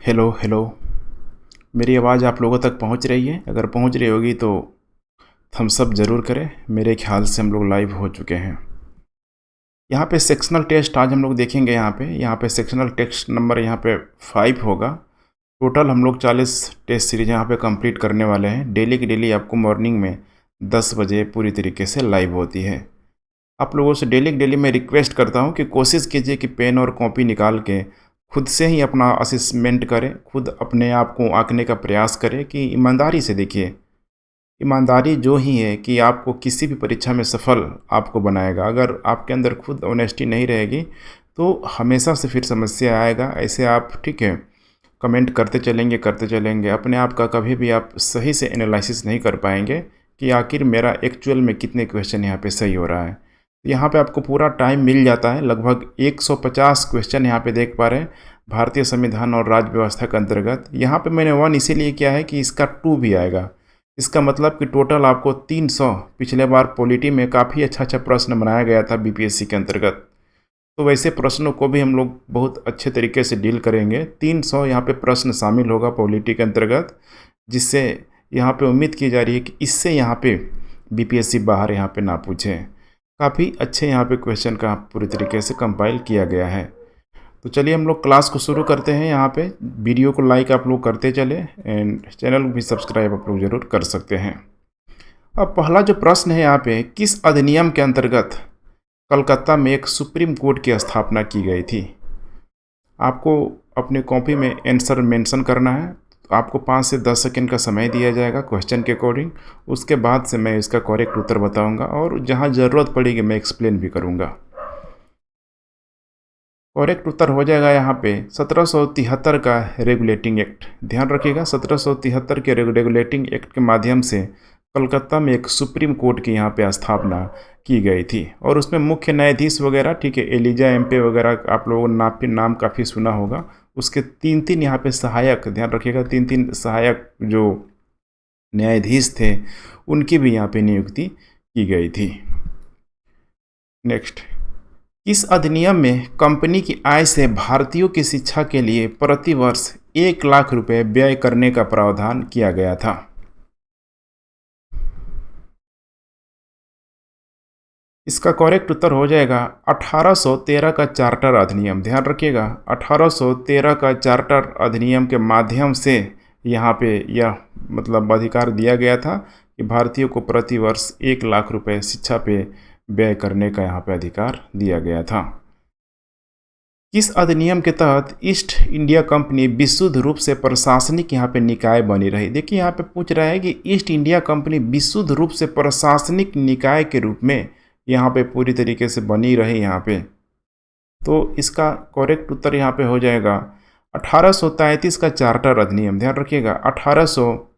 Hello hello. मेरी आवाज़ आप लोगों तक पहुंच रही है? अगर पहुंच रही होगी तो थम्स अप ज़रूर करें। मेरे ख्याल से हम लोग लाइव हो चुके हैं। यहाँ पे सेक्शनल टेस्ट आज हम लोग देखेंगे। यहाँ पे सेक्शनल टेस्ट नंबर यहाँ पे 5 होगा। टोटल हम लोग 40 टेस्ट सीरीज यहाँ पे कंप्लीट करने वाले हैं। डेली की डेली आपको मॉर्निंग में 10 बजे पूरी तरीके से लाइव होती है। आप लोगों से डेली की डेली मैं रिक्वेस्ट करता हूँ कि कोशिश कीजिए कि पेन और कॉपी निकाल के खुद से ही अपना असेसमेंट करें, खुद अपने आप को आंकने का प्रयास करें कि ईमानदारी से देखिए। ईमानदारी जो ही है कि आपको किसी भी परीक्षा में सफल आपको बनाएगा। अगर आपके अंदर खुद ऑनेस्टी नहीं रहेगी तो हमेशा से फिर समस्या आएगा। ऐसे आप ठीक है कमेंट करते चलेंगे, अपने आप का कभी भी आप सही से एनालिसिस नहीं कर पाएंगे कि आखिर मेरा एक्चुअल में कितने क्वेश्चन यहाँ पे सही हो रहा है। यहाँ पे आपको पूरा टाइम मिल जाता है। लगभग 150 क्वेश्चन यहाँ पे देख पा रहे हैं भारतीय संविधान और राज्य व्यवस्था के अंतर्गत। यहाँ पे मैंने 1 इसीलिए किया है कि इसका 2 भी आएगा। इसका मतलब कि टोटल आपको 300, पिछले बार पॉलिटी में काफ़ी अच्छा प्रश्न बनाया गया था बीपीएससी के अंतर्गत, तो वैसे प्रश्नों को भी हम लोग बहुत अच्छे तरीके से डील करेंगे। 300 यहाँ पे प्रश्न शामिल होगा पॉलिटी के अंतर्गत, जिससे यहाँ पे उम्मीद की जा रही है कि इससे यहाँ पे बीपीएससी बाहर यहाँ पे ना पूछे। काफ़ी अच्छे यहाँ पे क्वेश्चन का पूरी तरीके से कंपाइल किया गया है। तो चलिए हम लोग क्लास को शुरू करते हैं। यहाँ पे वीडियो को लाइक आप लोग करते चले एंड चैनल को भी सब्सक्राइब आप लोग ज़रूर कर सकते हैं। अब पहला जो प्रश्न है यहाँ पे, किस अधिनियम के अंतर्गत कलकत्ता में एक सुप्रीम कोर्ट की स्थापना की गई थी? आपको अपने कॉपी में आंसर मेंशन करना है। आपको 5 से 10 सेकंड का समय दिया जाएगा क्वेश्चन के अकॉर्डिंग। उसके बाद से मैं इसका करेक्ट उत्तर बताऊंगा और जहां ज़रूरत पड़ेगी मैं एक्सप्लेन भी करूंगा। करेक्ट उत्तर हो जाएगा यहाँ पे 1773 का रेगुलेटिंग एक्ट। ध्यान रखिएगा, 1773 के रेगुलेटिंग एक्ट के माध्यम से कलकत्ता में एक सुप्रीम कोर्ट की यहाँ पे स्थापना की गई थी और उसमें मुख्य न्यायाधीश वगैरह ठीक है एलिजा एम्पे वगैरह आप लोगों ने नाम काफ़ी सुना होगा। उसके 3 यहाँ पे सहायक, ध्यान रखिएगा, 3 सहायक जो न्यायाधीश थे उनकी भी यहाँ पे नियुक्ति की गई थी। नेक्स्ट, इस अधिनियम में कंपनी की आय से भारतीयों की शिक्षा के लिए प्रति वर्ष 1 लाख रुपए व्यय करने का प्रावधान किया गया था। इसका करेक्ट उत्तर हो जाएगा 1813 का चार्टर अधिनियम। ध्यान रखिएगा, 1813 का चार्टर अधिनियम के माध्यम से यहाँ पे यह मतलब अधिकार दिया गया था कि भारतीयों को प्रति वर्ष 1 लाख रुपए शिक्षा पे व्यय करने का यहाँ पे अधिकार दिया गया था। किस अधिनियम के तहत ईस्ट इंडिया कंपनी विशुद्ध रूप से प्रशासनिक यहाँ पे निकाय बनी रही? देखिए यहाँ पे पूछ रहा है कि ईस्ट इंडिया कंपनी विशुद्ध रूप से प्रशासनिक निकाय के रूप में यहाँ पे पूरी तरीके से बनी रही यहाँ पे, तो इसका करेक्ट उत्तर यहाँ पे हो जाएगा 1833 का चार्टर अधिनियम। ध्यान रखिएगा, 1800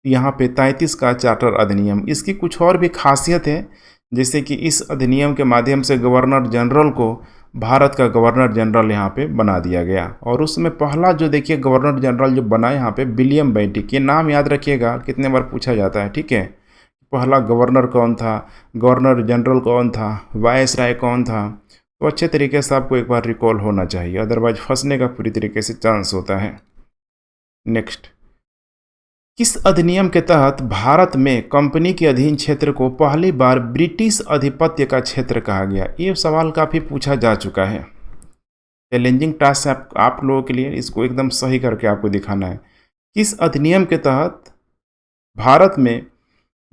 यहाँ पे 33 का चार्टर अधिनियम। इसकी कुछ और भी खासियत है, जैसे कि इस अधिनियम के माध्यम से गवर्नर जनरल को भारत का गवर्नर जनरल यहाँ पे बना दिया गया। और उसमें पहला जो देखिए गवर्नर जनरल जो बना यहाँ पे विलियम बेंटिक, ये नाम याद रखिएगा, कितने बार पूछा जाता है, ठीक है। पहला गवर्नर कौन था, गवर्नर जनरल कौन था, वायसराय कौन था, तो अच्छे तरीके से आपको एक बार रिकॉल होना चाहिए, अदरवाइज फंसने का पूरी तरीके से चांस होता है। नेक्स्ट, किस अधिनियम के तहत भारत में कंपनी के अधीन क्षेत्र को पहली बार ब्रिटिश अधिपत्य का क्षेत्र कहा गया? ये सवाल काफ़ी पूछा जा चुका है। चैलेंजिंग टास्क आप लोगों के लिए, इसको एकदम सही करके आपको दिखाना है। किस अधिनियम के तहत भारत में,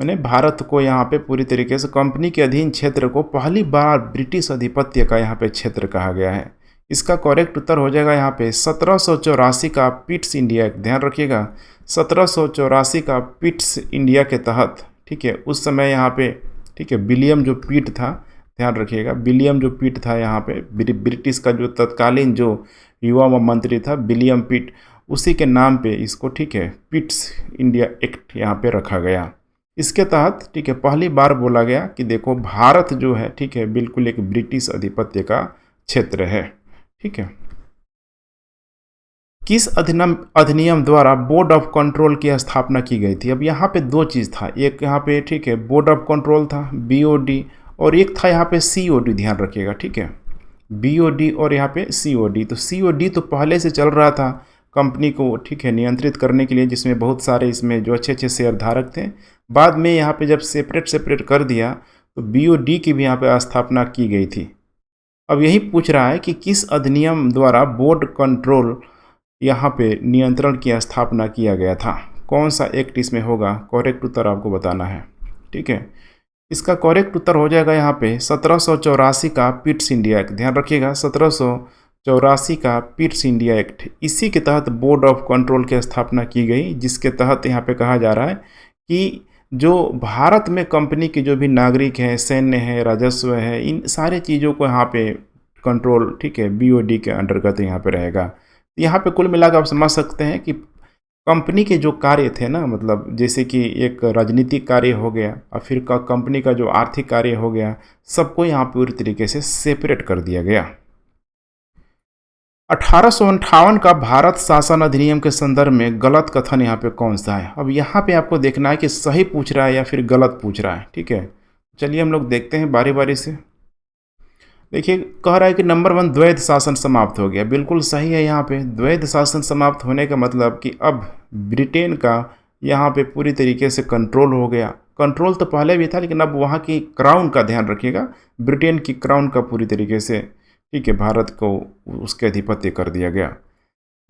मैंने भारत को यहाँ पे पूरी तरीके से कंपनी के अधीन क्षेत्र को पहली बार ब्रिटिश अधिपत्य का यहाँ पे क्षेत्र कहा गया है? इसका करेक्ट उत्तर हो जाएगा यहाँ पे 1784 का पिट्स इंडिया एक्ट। ध्यान रखिएगा, 1784 का पिट्स इंडिया के तहत, ठीक है, उस समय यहाँ पे ठीक है विलियम जो पिट था, ध्यान रखिएगा, विलियम जो पिट था यहाँ पे ब्रिटिश का जो तत्कालीन जो युवा मंत्री था विलियम पिट, उसी के नाम पे इसको ठीक है पिट्स इंडिया एक्ट यहाँ पे रखा गया। इसके तहत ठीक है पहली बार बोला गया कि देखो भारत जो है ठीक है बिल्कुल एक ब्रिटिश अधिपत्य का क्षेत्र है, ठीक है। किस अधिनियम द्वारा बोर्ड ऑफ कंट्रोल की स्थापना की गई थी? अब यहाँ पे 2 चीज़ था, एक यहाँ पे ठीक है बोर्ड ऑफ कंट्रोल था BOD और एक था यहाँ पे COD। ध्यान रखिएगा, ठीक है, BOD और यहाँ पे COD। तो COD तो पहले से चल रहा था कंपनी को, ठीक है, नियंत्रित करने के लिए, जिसमें बहुत सारे इसमें जो अच्छे अच्छे शेयर धारक थे। बाद में यहाँ पे जब सेपरेट कर दिया तो BOD की भी यहाँ पे स्थापना की गई थी। अब यही पूछ रहा है कि किस अधिनियम द्वारा बोर्ड कंट्रोल यहाँ पे नियंत्रण की स्थापना किया गया था, कौन सा एक्ट इसमें होगा? करेक्ट उत्तर आपको बताना है, ठीक है। इसका करेक्ट उत्तर हो जाएगा यहाँ पे 1784 का पिट्स इंडिया एक्ट। ध्यान रखिएगा, 1784 का पिट्स इंडिया एक्ट, इसी के तहत बोर्ड ऑफ कंट्रोल की स्थापना की गई, जिसके तहत यहाँ पे कहा जा रहा है कि जो भारत में कंपनी के जो भी नागरिक हैं, सैन्य है, राजस्व है, इन सारे चीज़ों को यहाँ पे कंट्रोल, ठीक है, BOD के अंतर्गत यहाँ पे रहेगा। यहाँ पे कुल मिलाकर आप समझ सकते हैं कि कंपनी के जो कार्य थे ना, मतलब जैसे कि एक राजनीतिक कार्य हो गया और फिर कंपनी का जो आर्थिक कार्य हो गया, सबको यहाँ पूरी तरीके से सेपरेट कर दिया गया। 1858 का भारत शासन अधिनियम के संदर्भ में गलत कथन यहाँ पे कौन सा है? अब यहाँ पे आपको देखना है कि सही पूछ रहा है या फिर गलत पूछ रहा है, ठीक है। चलिए हम लोग देखते हैं बारी बारी से। देखिए, कह रहा है कि नंबर 1, द्वैध शासन समाप्त हो गया। बिल्कुल सही है। यहाँ पे द्वैध शासन समाप्त होने का मतलब कि अब ब्रिटेन का यहाँ पे पूरी तरीके से कंट्रोल हो गया। कंट्रोल तो पहले भी था, लेकिन अब वहाँ की क्राउन का, ध्यान रखिएगा, ब्रिटेन की क्राउन का पूरी तरीके से, ठीक है, भारत को उसके अधिपत्य कर दिया गया।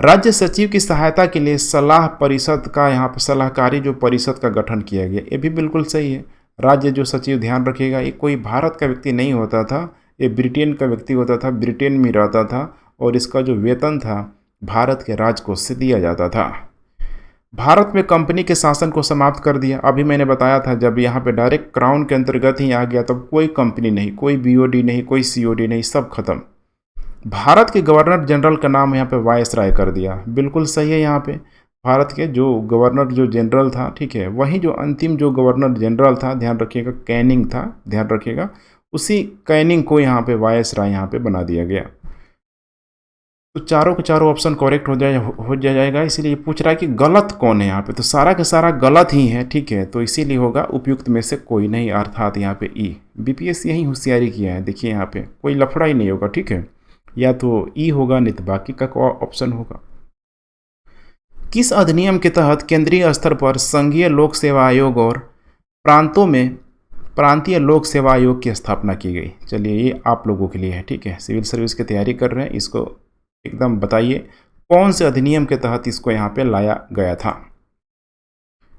राज्य सचिव की सहायता के लिए सलाह परिषद का, यहाँ पर सलाहकारी जो परिषद का गठन किया गया, ये भी बिल्कुल सही है। राज्य जो सचिव, ध्यान रखिएगा, ये कोई भारत का व्यक्ति नहीं होता था, ये ब्रिटेन का व्यक्ति होता था, ब्रिटेन में रहता था और इसका जो वेतन था भारत के राजकोष से दिया जाता था। भारत में कंपनी के शासन को समाप्त कर दिया। अभी मैंने बताया था, जब यहाँ पे डायरेक्ट क्राउन के अंतर्गत ही आ गया तब कोई कंपनी नहीं, कोई BOD नहीं, कोई COD नहीं, सब खत्म। भारत के गवर्नर जनरल का नाम यहाँ पे वायसराय कर दिया। बिल्कुल सही है। यहाँ पे भारत के जो गवर्नर जो जनरल था, ठीक है, वही जो अंतिम जो गवर्नर जनरल था, ध्यान रखिएगा, कैनिंग था, ध्यान रखिएगा, उसी कैनिंग को यहाँ पे वायसराय यहाँ पे बना दिया गया। तो चारों के चारों ऑप्शन करेक्ट हो जाएगा। इसीलिए पूछ रहा है कि गलत कौन है यहाँ पे, तो सारा का सारा गलत ही है, ठीक है। तो इसीलिए होगा उपयुक्त में से कोई नहीं, अर्थात यहाँ पे ई। BPS यही होशियारी किया है। देखिए यहाँ पे कोई लफड़ा ही नहीं होगा, ठीक है, या तो ई होगा नहीं तो बाकी का ऑप्शन होगा। किस अधिनियम के तहत केंद्रीय स्तर पर संघीय लोक सेवा आयोग और प्रांतों में प्रांतीय लोक सेवा आयोग की स्थापना की गई? चलिए, ये आप लोगों के लिए है, ठीक है, सिविल सर्विस की तैयारी कर रहे हैं, इसको एकदम बताइए कौन से अधिनियम के तहत इसको यहाँ पे लाया गया था।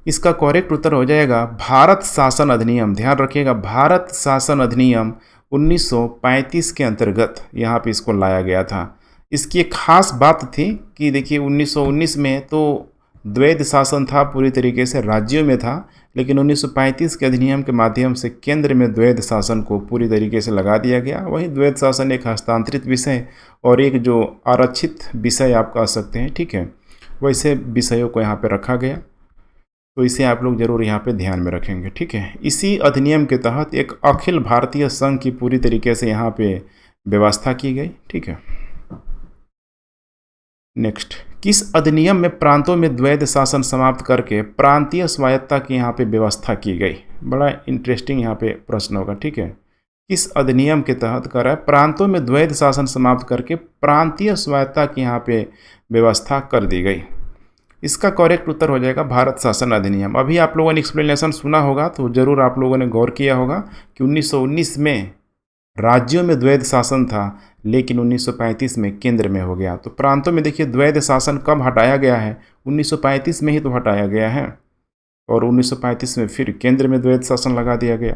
इसका करेक्ट उत्तर हो जाएगा भारत शासन अधिनियम। ध्यान रखिएगा, भारत शासन अधिनियम 1935 के अंतर्गत यहाँ पे इसको लाया गया था। इसकी एक खास बात थी कि देखिए 1919 में तो द्वैध शासन था, पूरी तरीके से राज्यों में था, लेकिन 1935 के अधिनियम के माध्यम से केंद्र में द्वैध शासन को पूरी तरीके से लगा दिया गया। वही द्वैध शासन एक हस्तांतरित विषय और एक जो आरक्षित विषय आप कह सकते हैं, ठीक है, वैसे विषयों को यहाँ पे रखा गया। तो इसे आप लोग जरूर यहाँ पे ध्यान में रखेंगे, ठीक है। इसी अधिनियम के तहत एक अखिल भारतीय संघ की पूरी तरीके से यहाँ पे व्यवस्था की गई, ठीक है। नेक्स्ट, किस अधिनियम में प्रांतों में द्वैध शासन समाप्त करके प्रांतीय स्वायत्तता की यहाँ पे व्यवस्था की गई? बड़ा इंटरेस्टिंग यहाँ पे प्रश्न होगा, ठीक है। किस अधिनियम के तहत कर है प्रांतों में द्वैध शासन समाप्त करके प्रांतीय स्वायत्तता की यहाँ पे व्यवस्था कर दी गई? इसका करेक्ट उत्तर हो जाएगा भारत शासन अधिनियम। अभी आप लोगों ने एक्सप्लेनेशन सुना होगा तो ज़रूर आप लोगों ने गौर किया होगा कि 1919 में राज्यों में द्वैध शासन था, लेकिन 1935 में केंद्र में हो गया। तो प्रांतों में देखिए द्वैध शासन कब हटाया गया है? 1935 में ही तो हटाया गया है, और 1935 में फिर केंद्र में द्वैध शासन लगा दिया गया।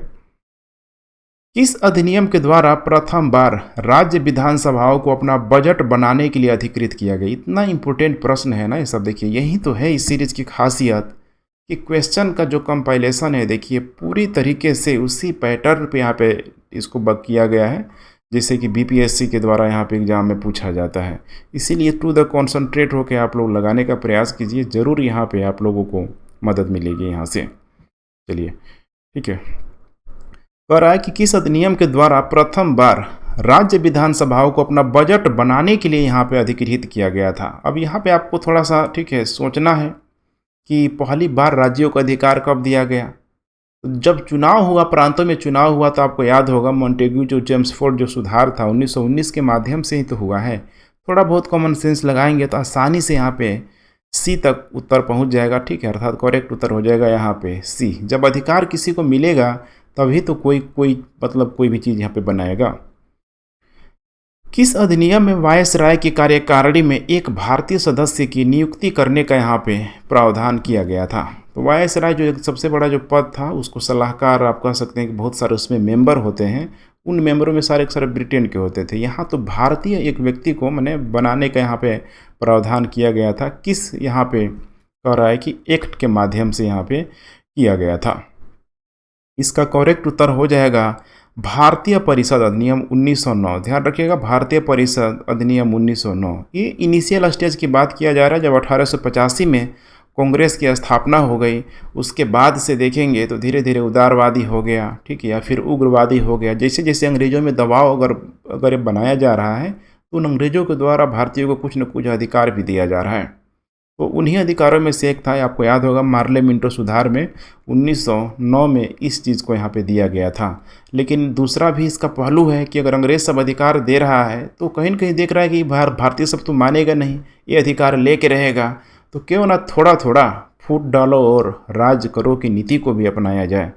किस अधिनियम के द्वारा प्रथम बार राज्य विधानसभाओं को अपना बजट बनाने के लिए अधिकृत किया गया? इतना इंपॉर्टेंट प्रश्न है ना ये सब। देखिए यही तो है इस सीरीज की खासियत कि क्वेश्चन का जो कंपाइलेशन है, देखिए पूरी तरीके से उसी पैटर्न पे यहाँ पे इसको किया गया है जैसे कि BPSC के द्वारा यहाँ पे एग्जाम में पूछा जाता है। इसीलिए टू द कॉन्सनट्रेट होकर आप लोग लगाने का प्रयास कीजिए, ज़रूर यहाँ पे आप लोगों को मदद मिलेगी यहाँ से। चलिए ठीक है, कह रहा है कि किस अधिनियम के द्वारा प्रथम बार राज्य विधानसभाओं को अपना बजट बनाने के लिए यहाँ पे अधिकृत किया गया था? अब यहाँ पे आपको थोड़ा सा ठीक है सोचना है कि पहली बार राज्यों को अधिकार कब दिया गया। तो जब चुनाव हुआ, प्रांतों में चुनाव हुआ, तो आपको याद होगा मॉन्टेग्यू जो चेम्सफोर्ड जो सुधार था 1919 के माध्यम से ही तो हुआ है। थोड़ा बहुत कॉमन सेंस लगाएंगे तो आसानी से यहाँ पे सी तक उत्तर पहुँच जाएगा, ठीक है। अर्थात करेक्ट उत्तर हो जाएगा यहाँ पे सी। जब अधिकार किसी को मिलेगा तभी तो कोई भी चीज़ यहाँ पे बनाएगा। किस अधिनियम में वायसराय की कार्यकारिणी में एक भारतीय सदस्य की नियुक्ति करने का यहाँ पे प्रावधान किया गया था? तो वायसराय जो एक सबसे बड़ा जो पद था उसको सलाहकार आप कह सकते हैं कि बहुत सारे उसमें मेंबर होते हैं, उन मेंबरों में सारे ब्रिटेन के होते थे। यहाँ तो भारतीय एक व्यक्ति को मैंने बनाने का यहाँ पे प्रावधान किया गया था। किस यहाँ पे कह रहा है कि एक्ट के माध्यम से यहाँ पे किया गया था। इसका करेक्ट उत्तर हो जाएगा भारतीय परिषद अधिनियम 1909। ध्यान रखिएगा, भारतीय परिषद अधिनियम 1909। ये इनिशियल स्टेज की बात किया जा रहा है जब 1885 में कांग्रेस की स्थापना हो गई। उसके बाद से देखेंगे तो धीरे धीरे उदारवादी हो गया, ठीक है, या फिर उग्रवादी हो गया। जैसे जैसे अंग्रेज़ों में दबाव अगर बनाया जा रहा है तो उन अंग्रेज़ों के द्वारा भारतीयों को कुछ न कुछ अधिकार भी दिया जा रहा है। तो उन्हीं अधिकारों में से एक था, आपको याद होगा, मार्ले मिंटो सुधार में 1909 में इस चीज़ को यहाँ पे दिया गया था। लेकिन दूसरा भी इसका पहलू है कि अगर अंग्रेज़ सब अधिकार दे रहा है तो कहीं न कहीं देख रहा है कि भारतीय सब तो मानेगा नहीं, ये अधिकार लेके रहेगा, तो क्यों ना थोड़ा थोड़ा फूट डालो और राज करो की नीति को भी अपनाया जाए।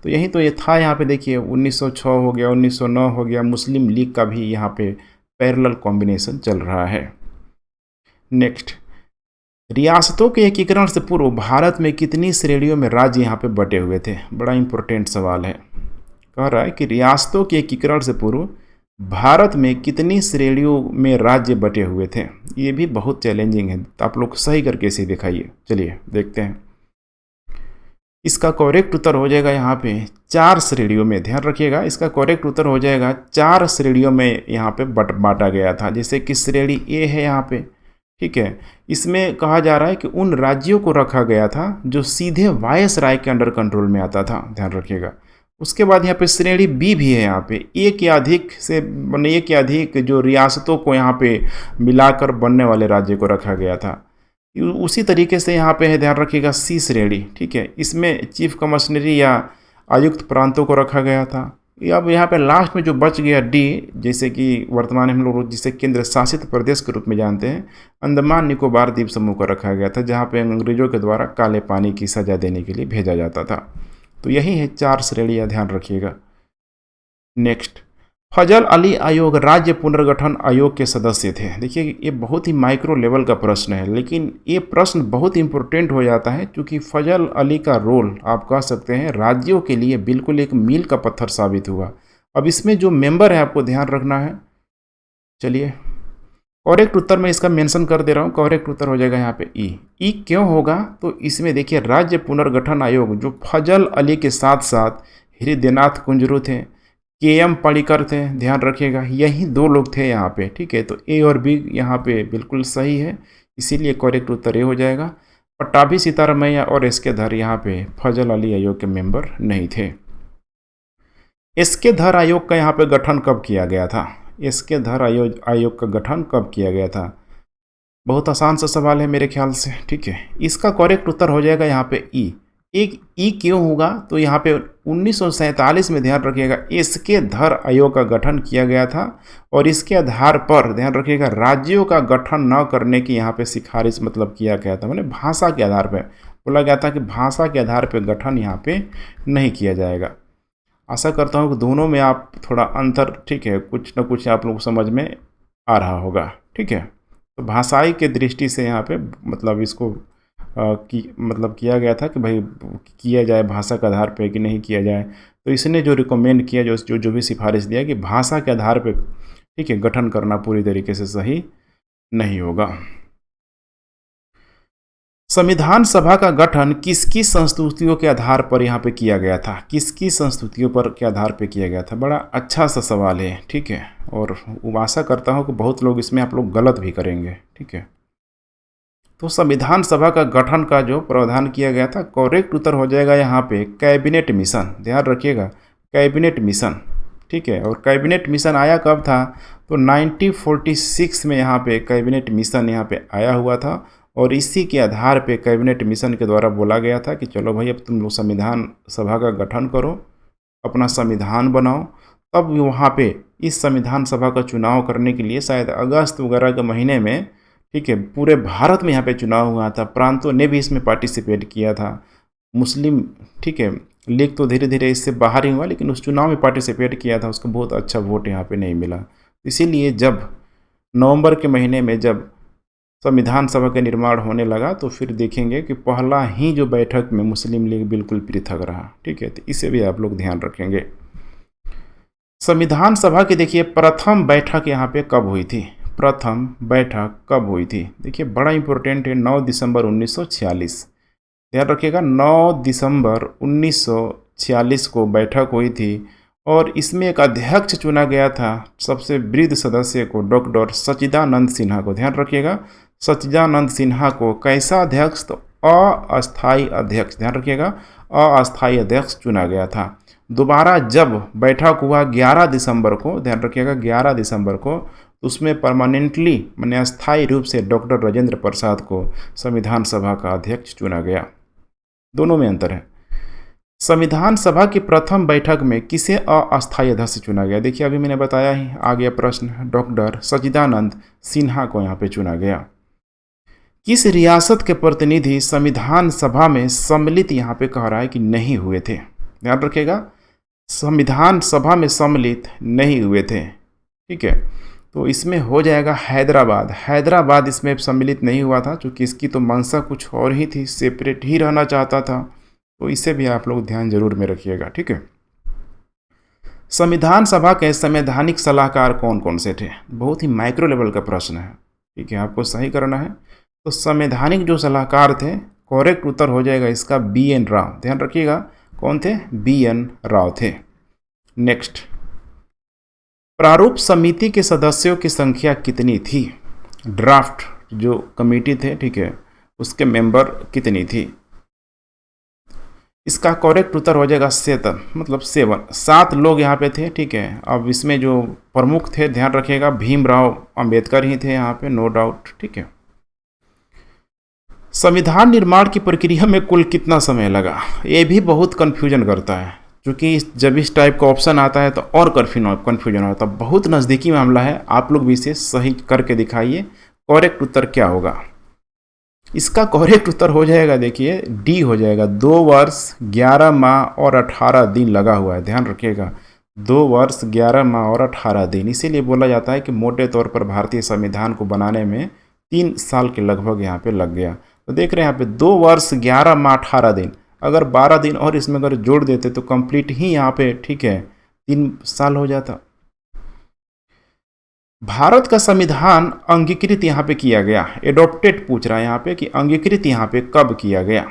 तो यही तो ये था। यहाँ पे देखिए 1906 हो गया, 1909 हो गया, मुस्लिम लीग का भी यहाँ पे पैरेलल कॉम्बिनेशन चल रहा है। नेक्स्ट, रियासतों के एकीकरण से पूर्व भारत में कितनी श्रेणियों में राज्य यहाँ पे बटे हुए थे? बड़ा इंपॉर्टेंट सवाल है। कह रहा है कि रियासतों के एकीकरण से पूर्व भारत में कितनी श्रेणियों में राज्य बटे हुए थे? ये भी बहुत चैलेंजिंग है, तो आप लोग सही करके इसे दिखाइए। चलिए देखते हैं। इसका करेक्ट उत्तर हो जाएगा यहाँ पे 4 श्रेणियों में। ध्यान रखिएगा, इसका करेक्ट उत्तर हो जाएगा 4 श्रेणियों में यहाँ पे बांटा गया था। जैसे कि श्रेणी ए है यहाँ पे, ठीक है, इसमें कहा जा रहा है कि उन राज्यों को रखा गया था जो सीधे वायसराय के अंडर कंट्रोल में आता था। ध्यान रखिएगा। उसके बाद यहाँ पे श्रेणी बी भी है, यहाँ पे एक या अधिक जो रियासतों को यहाँ पे मिलाकर बनने वाले राज्य को रखा गया था। उसी तरीके से यहाँ पे है, ध्यान रखिएगा, सी श्रेणी, ठीक है, इसमें चीफ कमिश्नरी या आयुक्त प्रांतों को रखा गया था। अब यहाँ पे लास्ट में जो बच गया डी, जैसे कि वर्तमान हम लोग जिसे केंद्र शासित प्रदेश के रूप में जानते हैं, अंडमान निकोबार द्वीप समूह को रखा गया था, जहाँ पे अंग्रेजों के द्वारा काले पानी की सजा देने के लिए भेजा जाता था। तो यही है 4 श्रेणियाँ, ध्यान रखिएगा। नेक्स्ट, फजल अली आयोग राज्य पुनर्गठन आयोग के सदस्य थे। देखिए ये बहुत ही माइक्रो लेवल का प्रश्न है, लेकिन ये प्रश्न बहुत इंपॉर्टेंट हो जाता है क्योंकि फजल अली का रोल आप कह सकते हैं राज्यों के लिए बिल्कुल एक मील का पत्थर साबित हुआ। अब इसमें जो मेंबर है आपको ध्यान रखना है। चलिए करेक्ट उत्तर मैं इसका मेंशन कर दे रहा हूँ। करेक्ट उत्तर हो जाएगा यहाँ पे ई क्यों होगा? तो इसमें देखिए राज्य पुनर्गठन आयोग जो फजल अली के साथ साथ हृदयनाथ कुंजरू थे, KM पाणिकर थे, ध्यान रखिएगा, यही 2 लोग थे यहाँ पे, ठीक है। तो ए और बी यहाँ पे बिल्कुल सही है, इसीलिए करेक्ट उत्तर ये हो जाएगा। पट्टाभी सीतारामैया और SK धर यहाँ पे फजल अली आयोग के मेंबर नहीं थे। SK धर आयोग का यहाँ पे गठन कब किया गया था? SK धर आयोग का गठन कब किया गया था? बहुत आसान सा सवाल है मेरे ख्याल से, ठीक है। इसका करेक्ट उत्तर हो जाएगा यहाँ पे ई क्यों होगा? तो यहाँ पे 1947 में, ध्यान रखिएगा, SK धर आयोग का गठन किया गया था और इसके आधार पर, ध्यान रखिएगा, राज्यों का गठन न करने की यहाँ पे सिफारिश किया गया था। मैंने भाषा के आधार पर बोला गया था कि भाषा के आधार पर गठन यहाँ पे नहीं किया जाएगा। आशा करता हूँ कि दोनों में आप थोड़ा अंतर, ठीक है, कुछ न कुछ आप लोगों को समझ में आ रहा होगा, ठीक है। तो भाषाई के दृष्टि से यहाँ पे इसको किया गया था कि भाई किया जाए भाषा के आधार पे कि नहीं किया जाए। तो इसने जो रिकमेंड किया, जो भी सिफारिश दिया कि भाषा के आधार पे, ठीक है, गठन करना पूरी तरीके से सही नहीं होगा। संविधान सभा का गठन किसकी संस्तुतियों के आधार पर यहाँ पे किया गया था? किसकी संस्तुतियों पर के आधार पे किया गया था? बड़ा अच्छा सा सवाल है, ठीक है, और आशा करता हूँ कि बहुत लोग इसमें आप लोग गलत भी करेंगे, ठीक है। तो संविधान सभा का गठन का जो प्रावधान किया गया था, करेक्ट उत्तर हो जाएगा यहाँ पे कैबिनेट मिशन। ध्यान रखिएगा, कैबिनेट मिशन, ठीक है। और कैबिनेट मिशन आया कब था? तो 1946 में यहाँ पे कैबिनेट मिशन यहाँ पे आया हुआ था और इसी के आधार पे कैबिनेट मिशन के द्वारा बोला गया था कि चलो भाई अब तुम लोग संविधान सभा का गठन करो, अपना संविधान बनाओ। तब वहाँ पे इस संविधान सभा का चुनाव करने के लिए शायद अगस्त वगैरह के महीने में, ठीक है, पूरे भारत में यहाँ पे चुनाव हुआ था। प्रांतों ने भी इसमें पार्टिसिपेट किया था। मुस्लिम, ठीक है, लीग तो धीरे धीरे इससे बाहर ही हुआ, लेकिन उस चुनाव में पार्टिसिपेट किया था, उसको बहुत अच्छा वोट यहाँ पे नहीं मिला। इसीलिए जब नवंबर के महीने में जब संविधान सभा का निर्माण होने लगा तो फिर देखेंगे कि पहला ही जो बैठक में मुस्लिम लीग बिल्कुल पृथक रहा। ठीक है, तो इसे भी आप लोग ध्यान रखेंगे। संविधान सभा की देखिए प्रथम बैठक यहाँ पे कब हुई थी, प्रथम बैठक कब हुई थी, देखिए बड़ा इंपॉर्टेंट है, 9 दिसंबर 1946। ध्यान रखिएगा, 9 दिसंबर 1946 को बैठक हुई थी और इसमें एक अध्यक्ष चुना गया था, सबसे वृद्ध सदस्य को, डॉक्टर सच्चिदानंद सिन्हा को। ध्यान रखिएगा, सच्चिदानंद सिन्हा को कैसा अध्यक्ष, तो अस्थायी अध्यक्ष। ध्यान रखिएगा, अस्थायी अध्यक्ष चुना गया था। दोबारा जब बैठक हुआ 11 दिसंबर को, ध्यान रखिएगा 11 दिसंबर को, तो उसमें परमानेंटली माने अस्थायी रूप से डॉक्टर राजेंद्र प्रसाद को संविधान सभा का अध्यक्ष चुना गया। दोनों में अंतर है। संविधान सभा की प्रथम बैठक में किसे अस्थायी अध्यक्ष चुना गया, देखिए अभी मैंने बताया ही, आ गया प्रश्न, डॉक्टर सच्चिदानंद सिन्हा को यहाँ पे चुना गया। किस रियासत के प्रतिनिधि संविधान सभा में सम्मिलित यहाँ पे कह रहा है कि नहीं हुए थे। ध्यान रखिएगा, संविधान सभा में सम्मिलित नहीं हुए थे। ठीक है, तो इसमें हो जाएगा हैदराबाद। हैदराबाद इसमें सम्मिलित नहीं हुआ था, क्योंकि इसकी तो मंशा कुछ और ही थी, सेपरेट ही रहना चाहता था। तो इसे भी आप लोग ध्यान जरूर में रखिएगा। ठीक है, संविधान सभा के संवैधानिक सलाहकार कौन कौन से थे, बहुत ही माइक्रो लेवल का प्रश्न है। ठीक है, आपको सही करना है। तो संवैधानिक जो सलाहकार थे, करेक्ट उत्तर हो जाएगा इसका BN राव। ध्यान रखिएगा, कौन थे, BN राव थे। नेक्स्ट, प्रारूप समिति के सदस्यों की संख्या कितनी थी, ड्राफ्ट जो कमेटी थे, ठीक है, उसके मेंबर कितनी थी। इसका करेक्ट उत्तर हो जाएगा 7, मतलब 7 लोग यहाँ पे थे। ठीक है, अब इसमें जो प्रमुख थे, ध्यान रखिएगा भीमराव अंबेडकर ही थे यहाँ पे, नो डाउट। ठीक है, संविधान निर्माण की प्रक्रिया में कुल कितना समय लगा, ये भी बहुत कन्फ्यूजन करता है, क्योंकि जब इस टाइप का ऑप्शन आता है तो और कन्फ्यूजन होता है। बहुत नज़दीकी मामला है, आप लोग भी इसे सही करके दिखाइए। करेक्ट उत्तर क्या होगा, इसका करेक्ट उत्तर हो जाएगा, देखिए D हो जाएगा। 2 वर्ष 11 माह और 18 दिन लगा हुआ है। ध्यान रखिएगा, 2 वर्ष 11 माह और 18 दिन। इसीलिए बोला जाता है कि मोटे तौर पर भारतीय संविधान को बनाने में 3 साल के लगभग यहाँ पे लग गया। तो देख रहे हैं यहाँ पे 2 वर्ष 11 माह 18 दिन, अगर 12 दिन और इसमें अगर जोड़ देते तो कंप्लीट ही यहाँ पे, ठीक है, 3 साल हो जाता। भारत का संविधान अंगीकृत यहाँ पे किया गया, एडॉप्टेड पूछ रहा है यहाँ पे कि अंगीकृत यहाँ पे कब किया गया।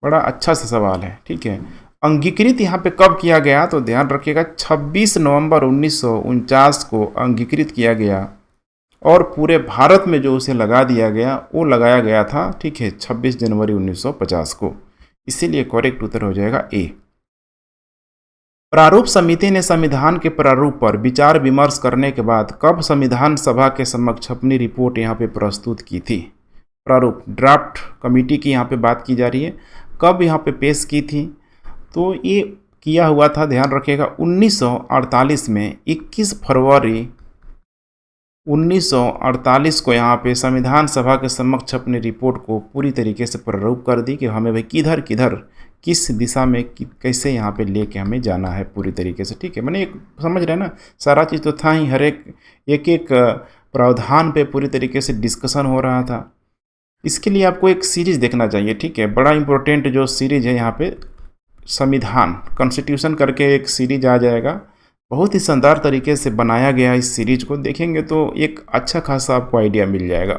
बड़ा अच्छा सा सवाल है। ठीक है, अंगीकृत यहाँ पे कब किया गया, तो ध्यान रखिएगा 26 नवंबर 1949 को अंगीकृत किया गया और पूरे भारत में जो उसे लगा दिया गया वो लगाया गया था, ठीक है, 26 जनवरी 1950 को। इसीलिए करेक्ट उत्तर हो जाएगा A। प्रारूप समिति ने संविधान के प्रारूप पर विचार विमर्श करने के बाद कब संविधान सभा के समक्ष अपनी रिपोर्ट यहाँ पे प्रस्तुत की थी। प्रारूप ड्राफ्ट कमेटी की यहाँ पे बात की जा रही है, कब यहाँ पे पेश की थी, तो ये किया हुआ था, ध्यान रखिएगा 1948 में 21 फरवरी 1948 को यहाँ पे संविधान सभा के समक्ष अपनी रिपोर्ट को पूरी तरीके से प्रारूप कर दी कि हमें भाई किधर किधर किस दिशा में कैसे यहाँ पे लेके हमें जाना है पूरी तरीके से। ठीक है, मैंने एक समझ रहे हैं ना, सारा चीज़ तो था ही, हर एक प्रावधान पे पूरी तरीके से डिस्कशन हो रहा था। इसके लिए आपको एक सीरीज़ देखना चाहिए। ठीक है, बड़ा इंपॉर्टेंट जो सीरीज़ है यहाँ पे, संविधान कॉन्स्टिट्यूशन करके एक सीरीज आ जाएगा, बहुत ही शानदार तरीके से बनाया गया। इस सीरीज को देखेंगे तो एक अच्छा खासा आपको आइडिया मिल जाएगा।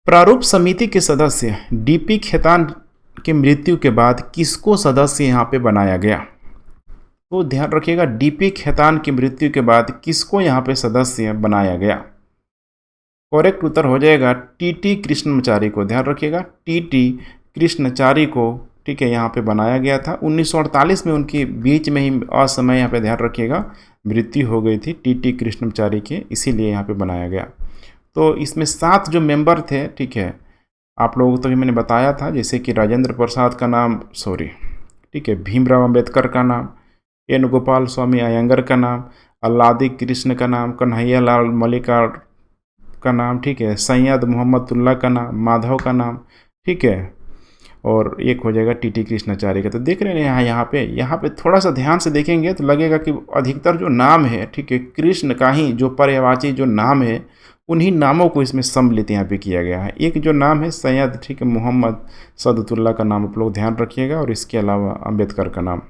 प्रारूप समिति के सदस्य DP खेतान की मृत्यु के बाद किसको सदस्य यहाँ पे बनाया गया, तो ध्यान रखिएगा DP खेतान की मृत्यु के बाद किसको यहाँ पे सदस्य बनाया गया। करेक्ट उत्तर हो जाएगा TT कृष्णमाचारी को। ध्यान रखिएगा TT कृष्णमाचारी को, ठीक है, यहाँ पे बनाया गया था। 1948 में उनकी बीच में ही असमय, यहाँ पे ध्यान रखिएगा, मृत्यु हो गई थी TT कृष्णमाचारी के, इसीलिए यहाँ पे बनाया गया। तो इसमें 7 जो मेंबर थे, ठीक है, आप लोगों को तो मैंने बताया था, जैसे कि राजेंद्र प्रसाद का नाम, ठीक है, भीमराव अंबेडकर का नाम, एन गोपाल स्वामी अयंगर का नाम, अल्लादी कृष्ण का नाम, कन्हैया लाल मल्लिकार का नाम, ठीक है, सैयद मोहम्मदुल्ला का नाम, माधव का नाम, ठीक है, और एक हो जाएगा टीटी कृष्णाचार्य का। तो देख रहे हैं यहाँ पे थोड़ा सा ध्यान से देखेंगे तो लगेगा कि अधिकतर जो नाम है, ठीक है, कृष्ण का ही जो पर्यायवाची जो नाम है, उन्हीं नामों को इसमें सम्मिलित यहाँ पे किया गया है। एक जो नाम है सैयद, ठीक है, मोहम्मद सदुतुल्ला का नाम आप लोग ध्यान रखिएगा, और इसके अलावा अंबेडकर का नाम।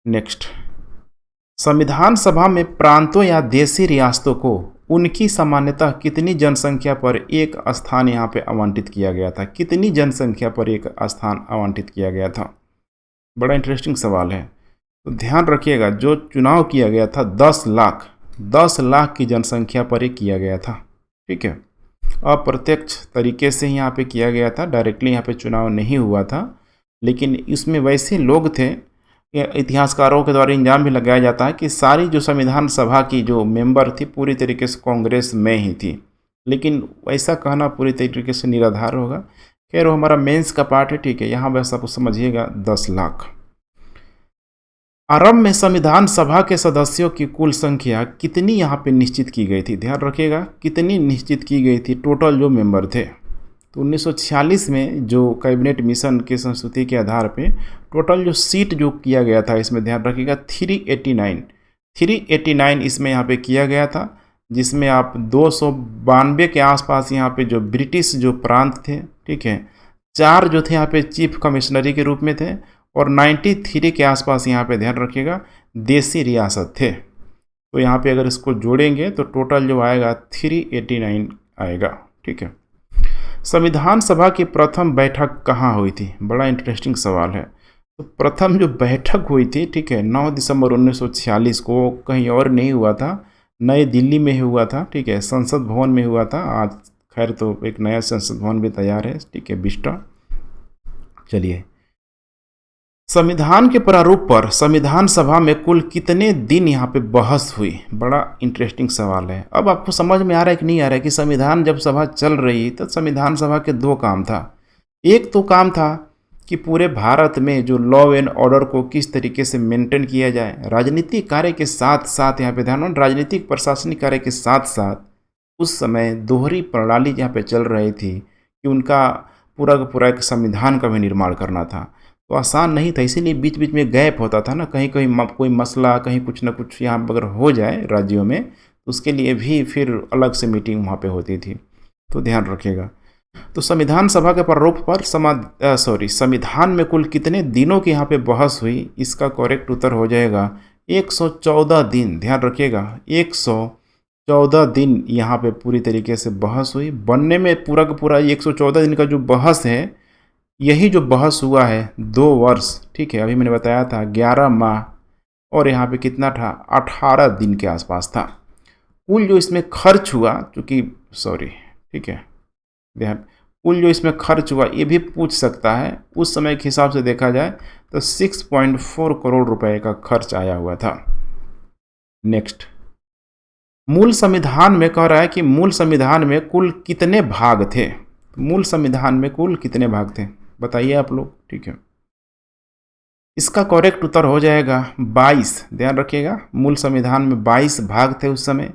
नेक्स्ट, संविधान सभा में प्रांतों या देशी रियासतों को उनकी सामान्यतः कितनी जनसंख्या पर एक स्थान यहाँ पे आवंटित किया गया था? कितनी जनसंख्या पर एक स्थान आवंटित किया गया था? बड़ा इंटरेस्टिंग सवाल है, तो ध्यान रखिएगा। जो चुनाव किया गया था 10 लाख की जनसंख्या पर ही किया गया था, ठीक है। अप्रत्यक्ष तरीके से यहाँ पे किया गया था, डायरेक्टली यहाँ पे चुनाव नहीं हुआ था, लेकिन इसमें वैसे लोग थे, इतिहासकारों के द्वारा इंजाम भी लगाया जाता है कि सारी जो संविधान सभा की जो मेंबर थी पूरी तरीके से कांग्रेस में ही थी, लेकिन ऐसा कहना पूरी तरीके से निराधार होगा। खैर वो हमारा मेंस का पार्ट है, ठीक है। यहाँ बस आप समझिएगा 10 लाख। आरंभ में संविधान सभा के सदस्यों की कुल संख्या कितनी यहाँ पे निश्चित की गई थी? ध्यान रखिएगा, कितनी निश्चित की गई थी टोटल जो मेंबर थे। तो 1946 में जो कैबिनेट मिशन के संस्तुति के आधार पे टोटल जो सीट जो किया गया था, इसमें ध्यान रखिएगा 389 इसमें यहाँ पे किया गया था, जिसमें आप 292 के आसपास यहाँ पे जो ब्रिटिश जो प्रांत थे, ठीक है, 4 जो थे यहाँ पे चीफ कमिश्नरी के रूप में थे, और 93 के आसपास यहाँ पे ध्यान रखिएगा देसी रियासत थे। तो यहाँ पे अगर इसको जोड़ेंगे तो टोटल जो आएगा 389 आएगा, ठीक है। संविधान सभा की प्रथम बैठक कहाँ हुई थी? बड़ा इंटरेस्टिंग सवाल है। तो प्रथम जो बैठक हुई थी, ठीक है, 9 दिसंबर 1946 को, कहीं और नहीं हुआ था, नई दिल्ली में हुआ था, ठीक है, संसद भवन में हुआ था। आज खैर तो एक नया संसद भवन भी तैयार है, ठीक है, बिस्टा। चलिए, संविधान के प्रारूप पर संविधान सभा में कुल कितने दिन यहाँ पे बहस हुई? बड़ा इंटरेस्टिंग सवाल है। अब आपको समझ में आ रहा है कि नहीं आ रहा है कि संविधान जब सभा चल रही तो संविधान सभा के 2 काम था। एक तो काम था कि पूरे भारत में जो लॉ एंड ऑर्डर को किस तरीके से मेंटेन किया जाए, राजनीतिक कार्य के साथ साथ, यहाँ पे ध्यान, राजनीतिक प्रशासनिक कार्य के साथ साथ उस समय दोहरी प्रणाली यहाँ पे चल रही थी कि उनका पूरा का पूरा एक संविधान का भी निर्माण करना था। तो आसान नहीं था, इसीलिए बीच बीच में गैप होता था ना, कहीं कहीं कोई मसला, कहीं कुछ ना कुछ यहाँ अगर हो जाए राज्यों में, तो उसके लिए भी फिर अलग से मीटिंग वहाँ पे होती थी। तो ध्यान रखिएगा। तो संविधान सभा के प्रारूप पर संविधान में कुल कितने दिनों की यहाँ पे बहस हुई? इसका करेक्ट उत्तर हो जाएगा 114 दिन। ध्यान रखिएगा, 114 दिन यहाँ पे पूरी तरीके से बहस हुई। बनने में पूरा का पूरा 114 दिन का जो बहस है, यही जो बहस हुआ है 2 वर्ष, ठीक है। अभी मैंने बताया था 11 माह, और यहाँ पे कितना था, 18 दिन के आसपास था। कुल जो इसमें खर्च हुआ, चूँकि ठीक है, कुल जो इसमें खर्च हुआ ये भी पूछ सकता है। उस समय के हिसाब से देखा जाए तो 6.4 करोड़ रुपए का खर्च आया हुआ था। नेक्स्ट, मूल संविधान में कह रहा है कि मूल संविधान में कुल कितने भाग थे? मूल संविधान में कुल कितने भाग थे बताइए आप लोग, ठीक है। इसका करेक्ट उत्तर हो जाएगा 22। ध्यान रखिएगा, मूल संविधान में 22 भाग थे उस समय।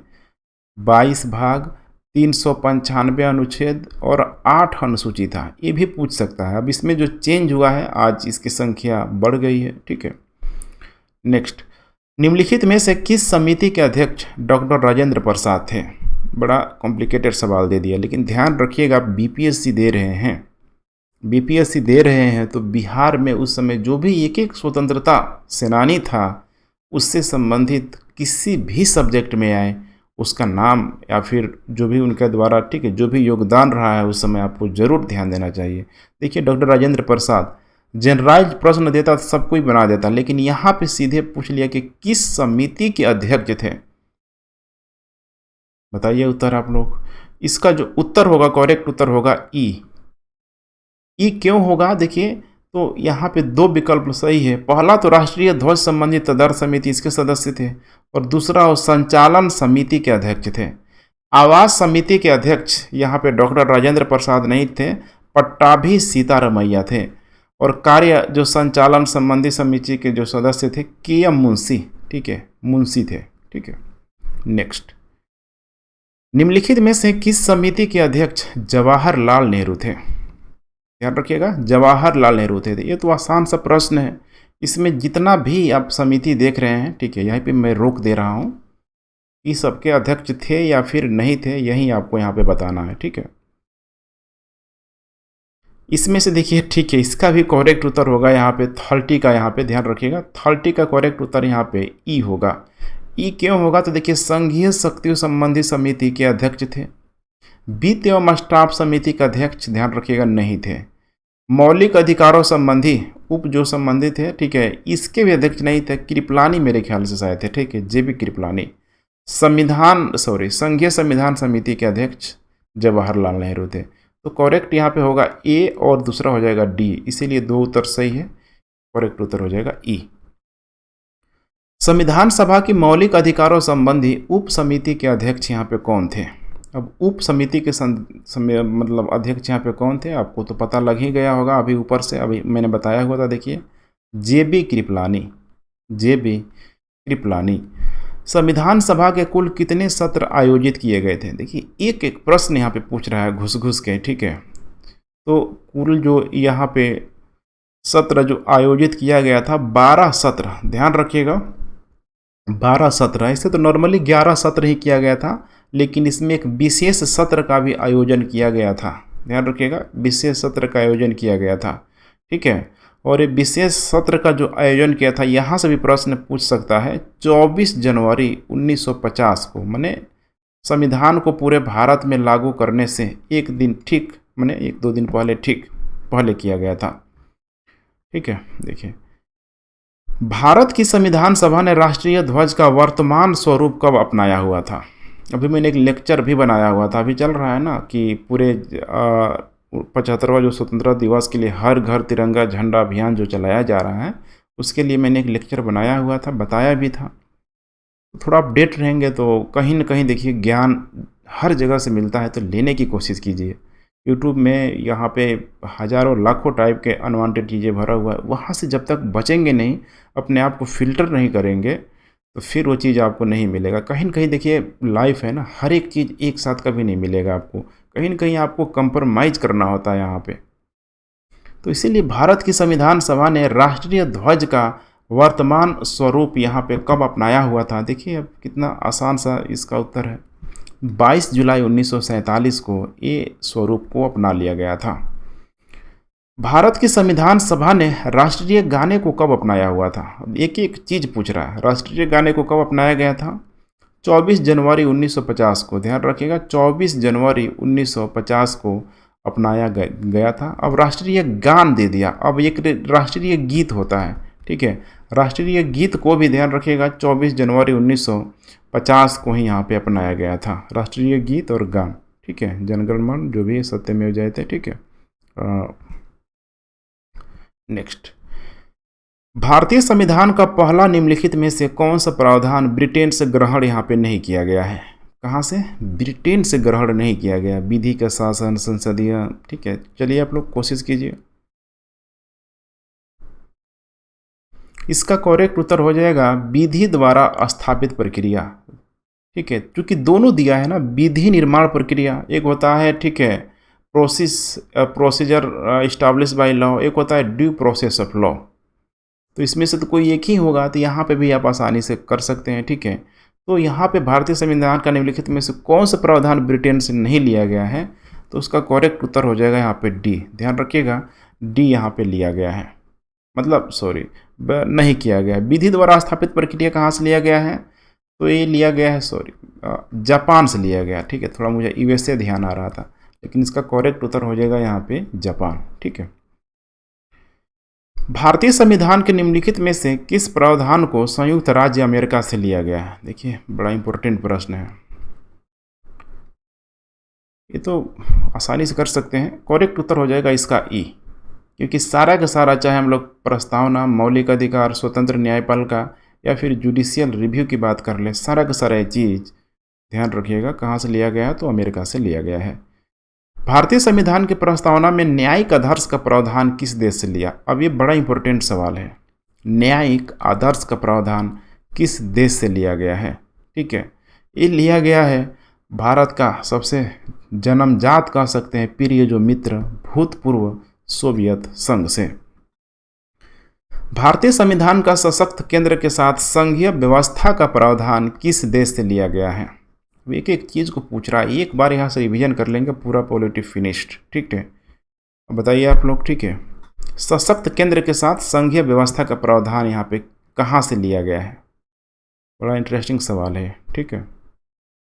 22 भाग, 395 अनुच्छेद और 8 अनुसूची था। ये भी पूछ सकता है। अब इसमें जो चेंज हुआ है, आज इसकी संख्या बढ़ गई है, ठीक है। नेक्स्ट, निम्नलिखित में से किस समिति के अध्यक्ष डॉक्टर राजेंद्र प्रसाद थे? बड़ा कॉम्प्लिकेटेड सवाल दे दिया, लेकिन ध्यान रखिएगा, बीपीएससी दे रहे हैं तो बिहार में उस समय जो भी एक स्वतंत्रता सेनानी था, उससे संबंधित किसी भी सब्जेक्ट में आए, उसका नाम या फिर जो भी उनके द्वारा, ठीक है, जो भी योगदान रहा है उस समय, आपको जरूर ध्यान देना चाहिए। देखिए, डॉक्टर राजेंद्र प्रसाद जनरलाइज प्रश्न देता तो सब कोई बना देता, लेकिन यहाँ पे सीधे पूछ लिया कि किस समिति के अध्यक्ष थे। बताइए उत्तर आप लोग। इसका जो उत्तर होगा, करेक्ट उत्तर होगा ई क्यों होगा? देखिए, तो यहाँ पे 2 विकल्प सही है। पहला तो राष्ट्रीय ध्वज संबंधी तदर्थ समिति, इसके सदस्य थे, और दूसरा वो संचालन समिति के अध्यक्ष थे। आवास समिति के अध्यक्ष यहाँ पे डॉक्टर राजेंद्र प्रसाद नहीं थे, पट्टाभी सीतारमैया थे। और कार्य जो संचालन संबंधी समिति के जो सदस्य थे के.एम. मुंशी, ठीक है, मुंशी थे, ठीक है। नेक्स्ट, निम्नलिखित में से किस समिति के अध्यक्ष जवाहरलाल नेहरू थे? ध्यान रखिएगा, जवाहरलाल नेहरू थे। ये तो आसान सा प्रश्न है, इसमें जितना भी आप समिति देख रहे हैं, ठीक है, यहीं पे मैं रोक दे रहा हूँ, ये सबके अध्यक्ष थे या फिर नहीं थे, यही आपको यहाँ पे बताना है, ठीक है। इसमें से देखिए, ठीक है, इसका भी करेक्ट उत्तर होगा यहाँ पे 30 का, यहाँ पे ध्यान रखिएगा 30 का करेक्ट उत्तर यहाँ पे ई होगा। ई क्यों होगा? तो देखिए, संघीय शक्ति संबंधी समिति के अध्यक्ष थे। वित्त एवं स्टाफ समिति का अध्यक्ष, ध्यान रखिएगा, नहीं थे। मौलिक अधिकारों संबंधी उप जो संबंधी थे, ठीक है, इसके भी अध्यक्ष नहीं थे। कृपलानी मेरे ख्याल से शायद थे, ठीक है, जेबी कृपलानी। संघीय संविधान समिति के अध्यक्ष जवाहरलाल नेहरू थे। तो करेक्ट यहाँ पे होगा ए और दूसरा हो जाएगा डी, इसीलिए दो उत्तर सही है। करेक्ट उत्तर हो जाएगा ई। संविधान सभा की मौलिक अधिकारों संबंधी उप समिति के अध्यक्ष यहाँ पे कौन थे? अब उप समिति के मतलब अध्यक्ष यहाँ पे कौन थे, आपको तो पता लग ही गया होगा अभी ऊपर से, अभी मैंने बताया हुआ था। देखिए, जेबी कृपलानी, जेबी कृपलानी। संविधान सभा के कुल कितने सत्र आयोजित किए गए थे? देखिए, एक एक प्रश्न यहाँ पे पूछ रहा है घुस घुस के, ठीक है। तो कुल जो यहाँ पे सत्र जो आयोजित किया गया था 12 सत्र, ध्यान रखिएगा 12 सत्र। ऐसे तो नॉर्मली 11 सत्र ही किया गया था, लेकिन इसमें एक विशेष सत्र का भी आयोजन किया गया था। ध्यान रखिएगा, विशेष सत्र का आयोजन किया गया था, ठीक है। और ये विशेष सत्र का जो आयोजन किया था, यहाँ से भी प्रश्न पूछ सकता है। 24 जनवरी 1950 को, माने संविधान को पूरे भारत में लागू करने से एक दिन ठीक, माने 1-2 दिन पहले, ठीक पहले किया गया था, ठीक है। देखिए, भारत की संविधान सभा ने राष्ट्रीय ध्वज का वर्तमान स्वरूप कब अपनाया हुआ था? अभी मैंने एक लेक्चर भी बनाया हुआ था, अभी चल रहा है ना कि पूरे 75वां जो स्वतंत्रता दिवस के लिए हर घर तिरंगा झंडा अभियान जो चलाया जा रहा है, उसके लिए मैंने एक लेक्चर बनाया हुआ था, बताया भी था। थोड़ा अपडेट रहेंगे तो कहीं ना कहीं देखिए ज्ञान हर जगह से मिलता है, तो लेने की कोशिश कीजिए। यूट्यूब में यहाँ पे हज़ारों लाखों टाइप के अनवांटेड चीज़ें भरा हुआ है, वहाँ से जब तक बचेंगे नहीं, अपने आप को फिल्टर नहीं करेंगे, तो फिर वो चीज़ आपको नहीं मिलेगा। कहीं न कहीं देखिए, लाइफ है ना, हर एक चीज़ एक साथ कभी नहीं मिलेगा आपको, कहीं न कहीं आपको कंप्रोमाइज़ करना होता है यहाँ पे। तो इसीलिए भारत की संविधान सभा ने राष्ट्रीय ध्वज का वर्तमान स्वरूप यहाँ पे कब अपनाया हुआ था? देखिए, अब कितना आसान सा इसका उत्तर है, 22 जुलाई 1947 को ये स्वरूप को अपना लिया गया था। भारत की संविधान सभा ने राष्ट्रीय गाने को कब अपनाया हुआ था? अब एक एक चीज़ पूछ रहा है। राष्ट्रीय गाने को कब अपनाया गया था? 24 जनवरी 1950 को, ध्यान रखिएगा 24 जनवरी 1950 को अपनाया गया था। अब राष्ट्रीय गान दे दिया, अब एक राष्ट्रीय गीत होता है, ठीक है। राष्ट्रीय गीत को भी ध्यान रखिएगा 24 जनवरी 1950 को ही यहाँ पे अपनाया गया था, राष्ट्रीय गीत और गान, ठीक है। जनगण मन जो भी सत्यमेव जयते, ठीक है। नेक्स्ट, भारतीय संविधान का पहला निम्नलिखित में से कौन सा प्रावधान ब्रिटेन से ग्रहण यहाँ पे नहीं किया गया है? कहाँ से? ब्रिटेन से ग्रहण नहीं किया गया। विधि का शासन, संसदीय, ठीक है। चलिए आप लोग कोशिश कीजिए। इसका करेक्ट उत्तर हो जाएगा विधि द्वारा स्थापित प्रक्रिया, ठीक है। क्योंकि दोनों दिया है ना, विधि निर्माण प्रक्रिया एक होता है, ठीक है, प्रोसीजर इस्टाब्लिश बाय लॉ, एक होता है ड्यू प्रोसेस ऑफ लॉ। तो इसमें से तो कोई एक ही होगा, तो यहाँ पे भी आप आसानी से कर सकते हैं, ठीक है। तो यहाँ पे भारतीय संविधान का निम्नलिखित में से कौन सा प्रावधान ब्रिटेन से नहीं लिया गया है? तो उसका करेक्ट उत्तर हो जाएगा यहाँ पे डी। ध्यान रखिएगा, डी यहाँ पे लिया गया है, मतलब नहीं किया गया। विधि द्वारा स्थापित प्रक्रिया कहाँ से लिया गया है? तो ये लिया गया है, जापान से लिया गया, ठीक है। थोड़ा मुझे यूएसए ध्यान आ रहा था, लेकिन इसका करेक्ट उत्तर हो जाएगा यहाँ पे जापान, ठीक है। भारतीय संविधान के निम्नलिखित में से किस प्रावधान को संयुक्त राज्य अमेरिका से लिया गया है? देखिए, बड़ा इंपॉर्टेंट प्रश्न है, ये तो आसानी से कर सकते हैं। करेक्ट उत्तर हो जाएगा इसका ई, क्योंकि सारा का सारा, चाहे हम लोग प्रस्तावना, मौलिक अधिकार, स्वतंत्र न्यायपालिका या फिर जुडिशियल रिव्यू की बात कर ले, सारा का सारा चीज़ ध्यान रखिएगा कहाँ से लिया गया है, तो अमेरिका से लिया गया है। भारतीय संविधान की प्रस्तावना में न्यायिक आदर्श का प्रावधान किस देश से लिया? अब ये बड़ा इंपॉर्टेंट सवाल है। न्यायिक आदर्श का प्रावधान किस देश से लिया गया है? ठीक है, ये लिया गया है भारत का सबसे जन्मजात कह सकते हैं प्रिय जो मित्र भूतपूर्व सोवियत संघ से। भारतीय संविधान का सशक्त केंद्र के साथ संघीय व्यवस्था का प्रावधान किस देश से लिया गया है? एक एक चीज़ को पूछ रहा है, एक बार यहाँ से रिवीजन कर लेंगे, पूरा पॉलिटी फिनिश्ड। ठीक है, अब बताइए आप लोग। ठीक है, सशक्त केंद्र के साथ संघीय व्यवस्था का प्रावधान यहाँ पे कहाँ से लिया गया है? बड़ा इंटरेस्टिंग सवाल है। ठीक है,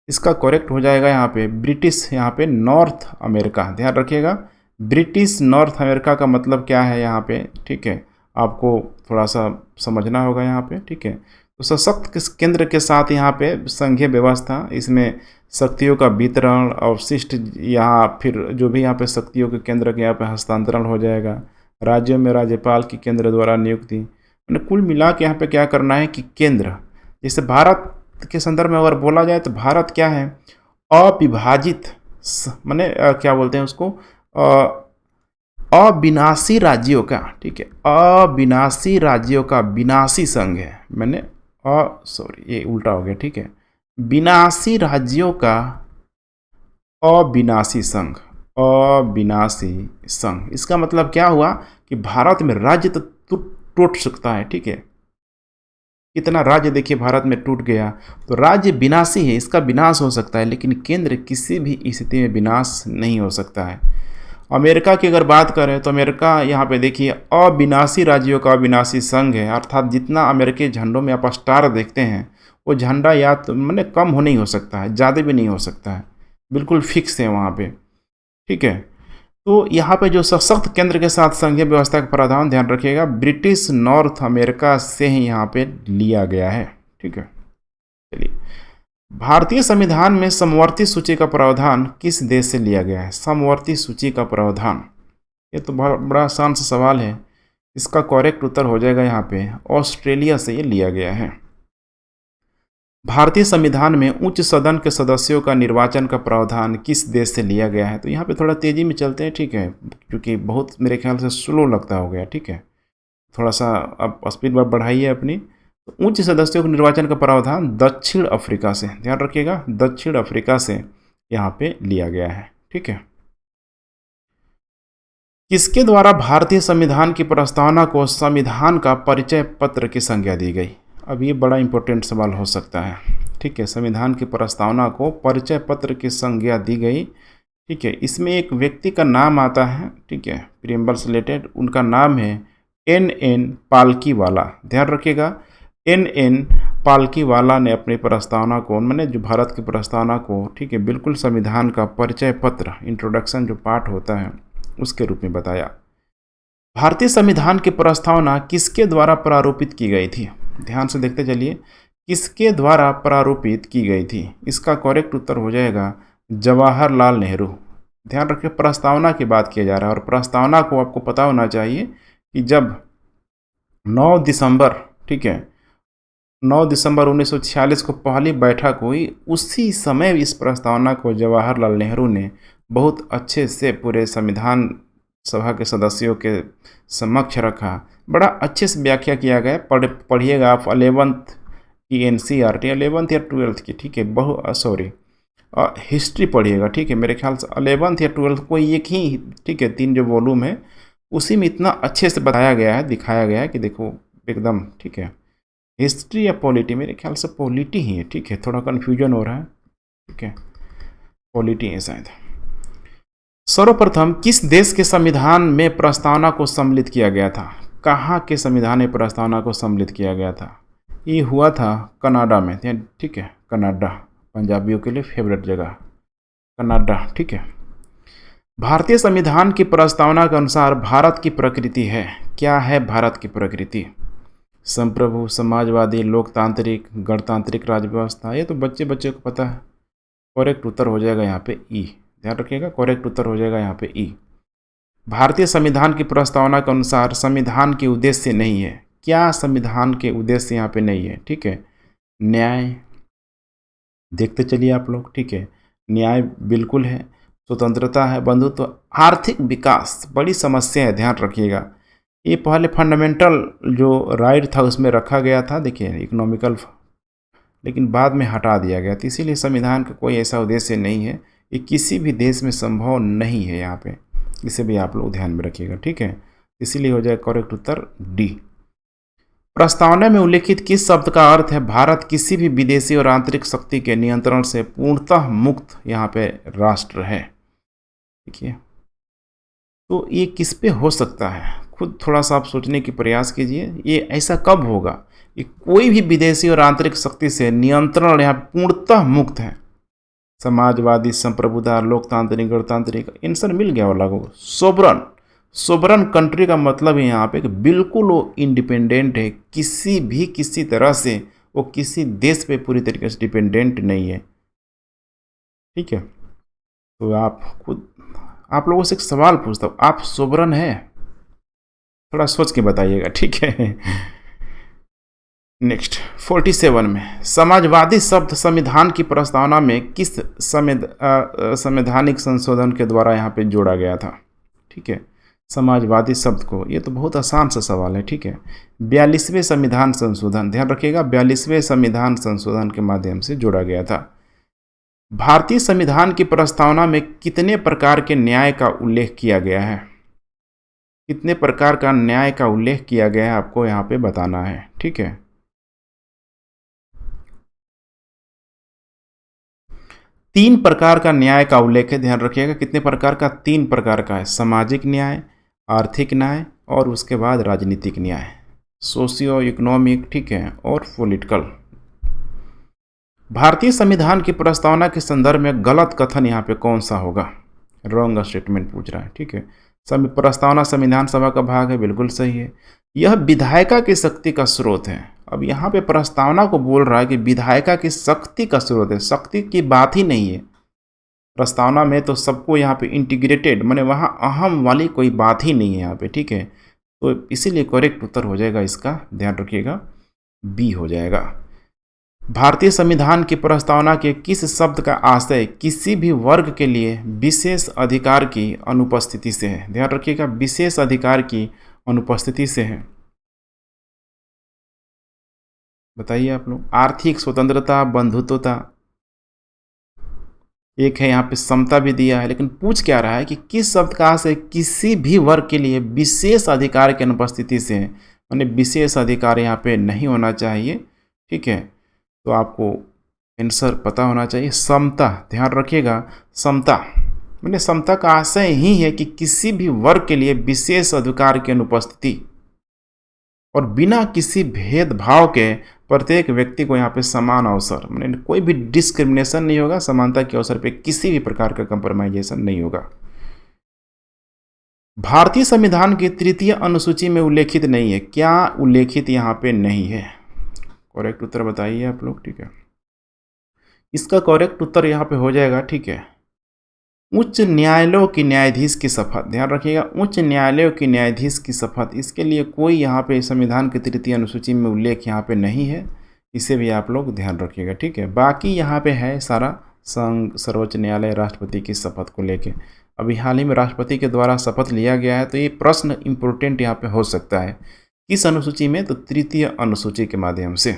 इसका करेक्ट हो जाएगा यहाँ पे ब्रिटिश, यहाँ पे नॉर्थ अमेरिका। ध्यान रखिएगा, ब्रिटिश नॉर्थ अमेरिका का मतलब क्या है यहाँ पे? ठीक है, आपको थोड़ा सा समझना होगा यहाँ पे। ठीक है, तो सशक्त केंद्र के साथ यहाँ पे संघीय व्यवस्था, इसमें शक्तियों का वितरण, अवशिष्ट यहाँ फिर जो भी यहाँ पे शक्तियों के केंद्र के यहाँ पे हस्तांतरण हो जाएगा। राज्यों में राज्यपाल की केंद्र द्वारा नियुक्ति। मैंने कुल मिला के यहाँ पे क्या करना है कि केंद्र, जैसे भारत के संदर्भ में अगर बोला जाए तो भारत क्या है? अविभाजित, माने क्या बोलते हैं उसको, अविनाशी राज्यों का। ठीक है, अविनाशी राज्यों का विनाशी संघ है। मैंने सॉरी ये उल्टा हो गया। ठीक है, विनाशी राज्यों का अविनाशी संघ, अविनाशी संघ। इसका मतलब क्या हुआ कि भारत में राज्य तो टूट सकता है। ठीक है, कितना राज्य देखिए भारत में टूट गया, तो राज्य विनाशी है, इसका विनाश हो सकता है, लेकिन केंद्र किसी भी स्थिति में विनाश नहीं हो सकता है। अमेरिका की अगर बात करें तो अमेरिका यहाँ पे देखिए अविनाशी राज्यों का अविनाशी संघ है, अर्थात जितना अमेरिकी झंडों में आप स्टार देखते हैं वो झंडा या तो मैंने कम हो नहीं हो सकता है, ज़्यादा भी नहीं हो सकता है, बिल्कुल फिक्स है वहाँ पे। ठीक है, तो यहाँ पे जो सशक्त केंद्र के साथ संघीय व्यवस्था का प्रावधान, ध्यान रखिएगा ब्रिटिश नॉर्थ अमेरिका से ही यहाँ पे लिया गया है। ठीक है, चलिए, भारतीय संविधान में समवर्ती सूची का प्रावधान किस देश से लिया गया है? समवर्ती सूची का प्रावधान, ये तो बहुत बड़ा आसान सा सवाल है। इसका करेक्ट उत्तर हो जाएगा यहाँ पे ऑस्ट्रेलिया से ये लिया गया है। भारतीय संविधान में उच्च सदन के सदस्यों का निर्वाचन का प्रावधान किस देश से लिया गया है? तो यहाँ पे थोड़ा तेज़ी में चलते हैं। ठीक है, क्योंकि बहुत मेरे ख्याल से स्लो लगता हो गया। ठीक है, थोड़ा सा आप स्पीड बढ़ाइए अपनी। तो उच्च सदस्यों के निर्वाचन का प्रावधान दक्षिण अफ्रीका से, ध्यान रखिएगा दक्षिण अफ्रीका से यहाँ पे लिया गया है। ठीक है, किसके द्वारा भारतीय संविधान की प्रस्तावना को संविधान का परिचय पत्र की संज्ञा दी गई? अब ये बड़ा इंपॉर्टेंट सवाल हो सकता है। ठीक है, संविधान की प्रस्तावना को परिचय पत्र की संज्ञा दी गई। ठीक है, इसमें एक व्यक्ति का नाम आता है। ठीक है, प्रीएम्बल से रिलेटेड, उनका नाम है NN पालकीवाला। ध्यान रखिएगा, NN पालकीवाला ने अपनी प्रस्तावना को, मैंने जो भारत की प्रस्तावना को, ठीक है, बिल्कुल संविधान का परिचय पत्र, इंट्रोडक्शन जो पार्ट होता है उसके रूप में बताया। भारतीय संविधान की प्रस्तावना किसके द्वारा प्रारूपित की गई थी? ध्यान से देखते चलिए, किसके द्वारा प्रारूपित की गई थी? इसका करेक्ट उत्तर हो जाएगा जवाहरलाल नेहरू। ध्यान रखिए, प्रस्तावना की बात किया जा रहा है, और प्रस्तावना को आपको पता होना चाहिए कि जब 9 दिसंबर, ठीक है, 9 दिसंबर 1946 को पहली बैठक हुई, उसी समय इस प्रस्तावना को जवाहरलाल नेहरू ने बहुत अच्छे से पूरे संविधान सभा के सदस्यों के समक्ष रखा। बड़ा अच्छे से व्याख्या किया गया। पढ़िएगा आप 11th की NCERT, 11th या 12th की। ठीक है, हिस्ट्री पढ़िएगा। ठीक है, मेरे ख्याल से 11th या 12th कोई एक ही, ठीक है, 3 जो वॉल्यूम है उसी में इतना अच्छे से बताया गया है, दिखाया गया है कि देखो एकदम। ठीक है, हिस्ट्री या पॉलिटी, मेरे ख्याल से पॉलिटी ही है। ठीक है, थोड़ा कन्फ्यूजन हो रहा है। ठीक है, पॉलिटी है शायद। सर्वप्रथम किस देश के संविधान में प्रस्तावना को सम्मिलित किया गया था? कहाँ के संविधान में प्रस्तावना को सम्मिलित किया गया था? ये हुआ था कनाडा में। ठीक है, कनाडा पंजाबियों के लिए फेवरेट जगह, कनाडा। ठीक है, भारतीय संविधान की प्रस्तावना के अनुसार भारत की प्रकृति है। क्या है भारत की प्रकृति? संप्रभु, समाजवादी, लोकतांत्रिक, गणतांत्रिक राज्य व्यवस्था। ये तो बच्चे को पता है। करेक्ट उत्तर हो जाएगा यहाँ पे ई। ध्यान रखिएगा, करेक्ट उत्तर हो जाएगा यहाँ पे ई। भारतीय संविधान की प्रस्तावना के अनुसार संविधान के उद्देश्य नहीं है। क्या संविधान के उद्देश्य यहाँ पे नहीं है? ठीक है, न्याय, देखते चलिए आप लोग, ठीक है। न्याय बिल्कुल है, स्वतंत्रता है, बंधुत्व, आर्थिक विकास बड़ी समस्या है, ध्यान रखिएगा। ये पहले फंडामेंटल जो राइट था उसमें रखा गया था, देखिए इकोनॉमिकल, लेकिन बाद में हटा दिया गया। तो इसीलिए संविधान का कोई ऐसा उद्देश्य नहीं है, ये किसी भी देश में संभव नहीं है यहाँ पे, इसे भी आप लोग ध्यान में रखिएगा, ठीक है। इसीलिए हो जाए करेक्ट उत्तर डी। प्रस्तावना में उल्लेखित किस शब्द का अर्थ है भारत किसी भी विदेशी और आंतरिक शक्ति के नियंत्रण से पूर्णतः मुक्त यहाँ पे राष्ट्र है। देखिए, तो ये किस पे हो सकता है, खुद थोड़ा सा आप सोचने की प्रयास कीजिए, ये ऐसा कब होगा। ये कोई भी विदेशी और आंतरिक शक्ति से नियंत्रण यहाँ पूर्णतः मुक्त है। समाजवादी, संप्रभुता, लोकतांत्रिक, गणतांत्रिक, इन सब मिल गया वाला को। सोबरन, सोबरन कंट्री का मतलब है यहाँ पे कि बिल्कुल वो इंडिपेंडेंट है, किसी तरह से वो किसी देश पे पूरी तरीके से डिपेंडेंट नहीं है, ठीक है। तो आप खुद, आप लोगों से एक सवाल पूछता हूँ, आप सोबरन है? थोड़ा सोच के बताइएगा, ठीक है। नेक्स्ट 47 में समाजवादी शब्द संविधान की प्रस्तावना में किस संवैधानिक संशोधन के द्वारा यहाँ पे जोड़ा गया था, ठीक है। समाजवादी शब्द को, ये तो बहुत आसान सा सवाल है, ठीक है। 42वें संविधान संशोधन, ध्यान रखिएगा, 42वें संविधान संशोधन के माध्यम से जोड़ा गया था। भारतीय संविधान की प्रस्तावना में कितने प्रकार के न्याय का उल्लेख किया गया है? कितने प्रकार का न्याय का उल्लेख किया गया है आपको यहाँ पे बताना है, ठीक है। 3 प्रकार का न्याय का उल्लेख है, ध्यान रखिएगा। कितने प्रकार का? 3 प्रकार का है। सामाजिक न्याय, आर्थिक न्याय और उसके बाद राजनीतिक न्याय, सोशियो इकोनॉमिक, ठीक है, और पॉलिटिकल। भारतीय संविधान की प्रस्तावना के संदर्भ में गलत कथन यहाँ पे कौन सा होगा? रॉन्ग स्टेटमेंट पूछ रहा है, ठीक है। प्रस्तावना संविधान सभा का भाग है, बिल्कुल सही है। यह विधायिका की शक्ति का स्रोत है। अब यहाँ पे प्रस्तावना को बोल रहा है कि विधायिका की शक्ति का स्रोत है, शक्ति की बात ही नहीं है प्रस्तावना में, तो सबको यहाँ पे इंटीग्रेटेड, माने वहाँ अहम वाली कोई बात ही नहीं है यहाँ पे, ठीक है। तो इसीलिए करेक्ट उत्तर हो जाएगा इसका, ध्यान रखिएगा, बी हो जाएगा। भारतीय संविधान की प्रस्तावना के किस शब्द का आशय किसी भी वर्ग के लिए विशेष अधिकार की अनुपस्थिति से है? ध्यान रखिएगा, विशेष अधिकार की अनुपस्थिति से है। बताइए आप लोग। आर्थिक स्वतंत्रता, बंधुत्वता, एक है यहाँ पे समता भी दिया है, लेकिन पूछ क्या रहा है कि किस शब्द का आशय किसी भी वर्ग के लिए विशेष अधिकार की अनुपस्थिति से है, माने विशेष अधिकार यहाँ पे नहीं होना चाहिए, ठीक है। तो आपको आंसर पता होना चाहिए, समता, ध्यान रखिएगा, समता, माने समता का आशय ही है कि किसी भी वर्ग के लिए विशेष अधिकार की अनुपस्थिति और बिना किसी भेदभाव के प्रत्येक व्यक्ति को यहाँ पे समान अवसर, माने कोई भी डिस्क्रिमिनेशन नहीं होगा, समानता के अवसर पे किसी भी प्रकार का कंप्रोमाइजेशन नहीं होगा। भारतीय संविधान की 3य अनुसूची में उल्लेखित नहीं है, क्या उल्लेखित यहाँ पे नहीं है? करेक्ट उत्तर बताइए आप लोग, ठीक है। इसका करेक्ट उत्तर यहाँ पे हो जाएगा, ठीक है, उच्च न्यायालयों की न्यायाधीश की शपथ। ध्यान रखिएगा, उच्च न्यायालयों की न्यायाधीश की शपथ, इसके लिए कोई यहाँ पे संविधान की 3य अनुसूची में उल्लेख यहाँ पे नहीं है, इसे भी आप लोग ध्यान रखिएगा, ठीक है। बाकी यहाँ पे है सारा संघ, सर्वोच्च न्यायालय, राष्ट्रपति की शपथ को लेके। अभी हाल ही में राष्ट्रपति के द्वारा शपथ लिया गया है, तो ये प्रश्न इम्पोर्टेंट यहाँ पे हो सकता है। किस अनुसूची में? तो 3य अनुसूची के माध्यम से।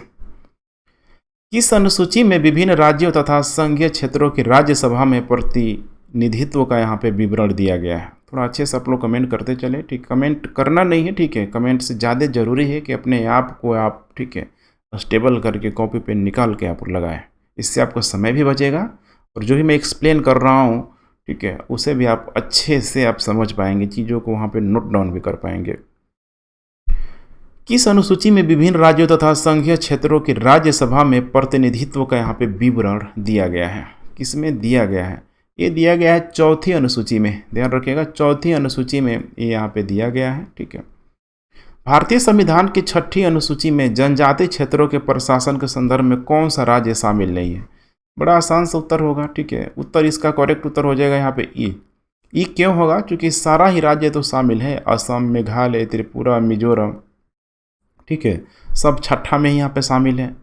किस अनुसूची में विभिन्न राज्यों तथा संघीय क्षेत्रों की राज्यसभा में प्रतिनिधित्व का यहाँ पे विवरण दिया गया है? थोड़ा अच्छे से आप लोग कमेंट करते चले, ठीक, कमेंट करना नहीं है, ठीक है, कमेंट से ज़्यादा जरूरी है कि अपने आप को आप, ठीक है, स्टेबल करके कॉपी पे निकाल के आप लगाएं, इससे आपका समय भी बचेगा और जो भी मैं एक्सप्लेन कर रहा हूँ, ठीक है, उसे भी आप अच्छे से आप समझ पाएंगे, चीज़ों को वहाँ पे नोट डाउन भी कर पाएंगे। किस अनुसूची में विभिन्न राज्यों तथा संघीय क्षेत्रों की राज्यसभा में प्रतिनिधित्व का यहाँ पे विवरण दिया गया है? किसमें दिया गया है? ये दिया गया है 4थी अनुसूची में, ध्यान रखिएगा, 4थी अनुसूची में ये यहाँ पे दिया गया है, ठीक है। भारतीय संविधान की 6ठी अनुसूची में जनजातीय क्षेत्रों के प्रशासन के संदर्भ में कौन सा राज्य शामिल नहीं है? बड़ा आसान सा उत्तर होगा, ठीक है, उत्तर इसका करेक्ट उत्तर हो जाएगा यहाँ पे ई क्यों होगा? क्योंकि सारा ही राज्य तो शामिल है, असम, मेघालय, त्रिपुरा, मिजोरम, ठीक है, सब 6ठा में ही यहाँ पे शामिल है,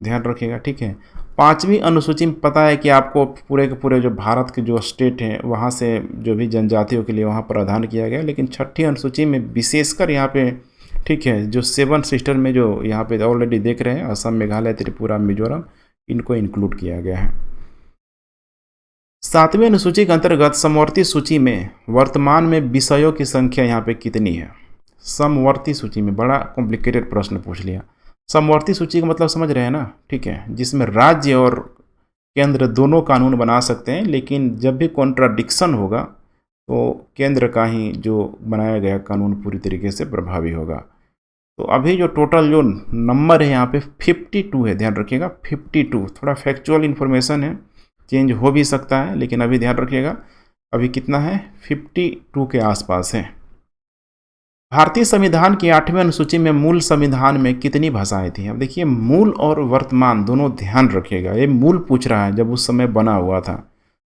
ध्यान रखिएगा, ठीक है। 5वीं अनुसूची में पता है कि आपको पूरे के पूरे जो भारत के जो स्टेट हैं वहाँ से जो भी जनजातियों के लिए वहाँ प्रावधान किया गया, लेकिन 6ठी अनुसूची में विशेषकर यहाँ पे ठीक है जो 7 सिस्टर में जो यहाँ पे ऑलरेडी देख रहे हैं असम, मेघालय, त्रिपुरा, मिजोरम, इनको इंक्लूड किया गया है। 7वीं अनुसूची के अंतर्गत समवर्ती सूची में वर्तमान में विषयों की संख्या यहाँ पे कितनी है? समवर्ती सूची में, बड़ा कॉम्प्लिकेटेड प्रश्न पूछ लिया। समवर्ती सूची का मतलब समझ रहे हैं ना, ठीक है, जिसमें राज्य और केंद्र दोनों कानून बना सकते हैं, लेकिन जब भी कॉन्ट्राडिक्शन होगा तो केंद्र का ही जो बनाया गया कानून पूरी तरीके से प्रभावी होगा। तो अभी जो टोटल जो नंबर है यहाँ पे 52 है, ध्यान रखिएगा 52। थोड़ा फैक्चुअल इन्फॉर्मेशन है, चेंज हो भी सकता है, लेकिन अभी ध्यान रखिएगा अभी कितना है, 52 के आसपास है। भारतीय संविधान की 8वीं अनुसूची में मूल संविधान में कितनी भाषाएं थी? अब देखिए मूल और वर्तमान दोनों ध्यान रखिएगा, ये मूल पूछ रहा है जब उस समय बना हुआ था।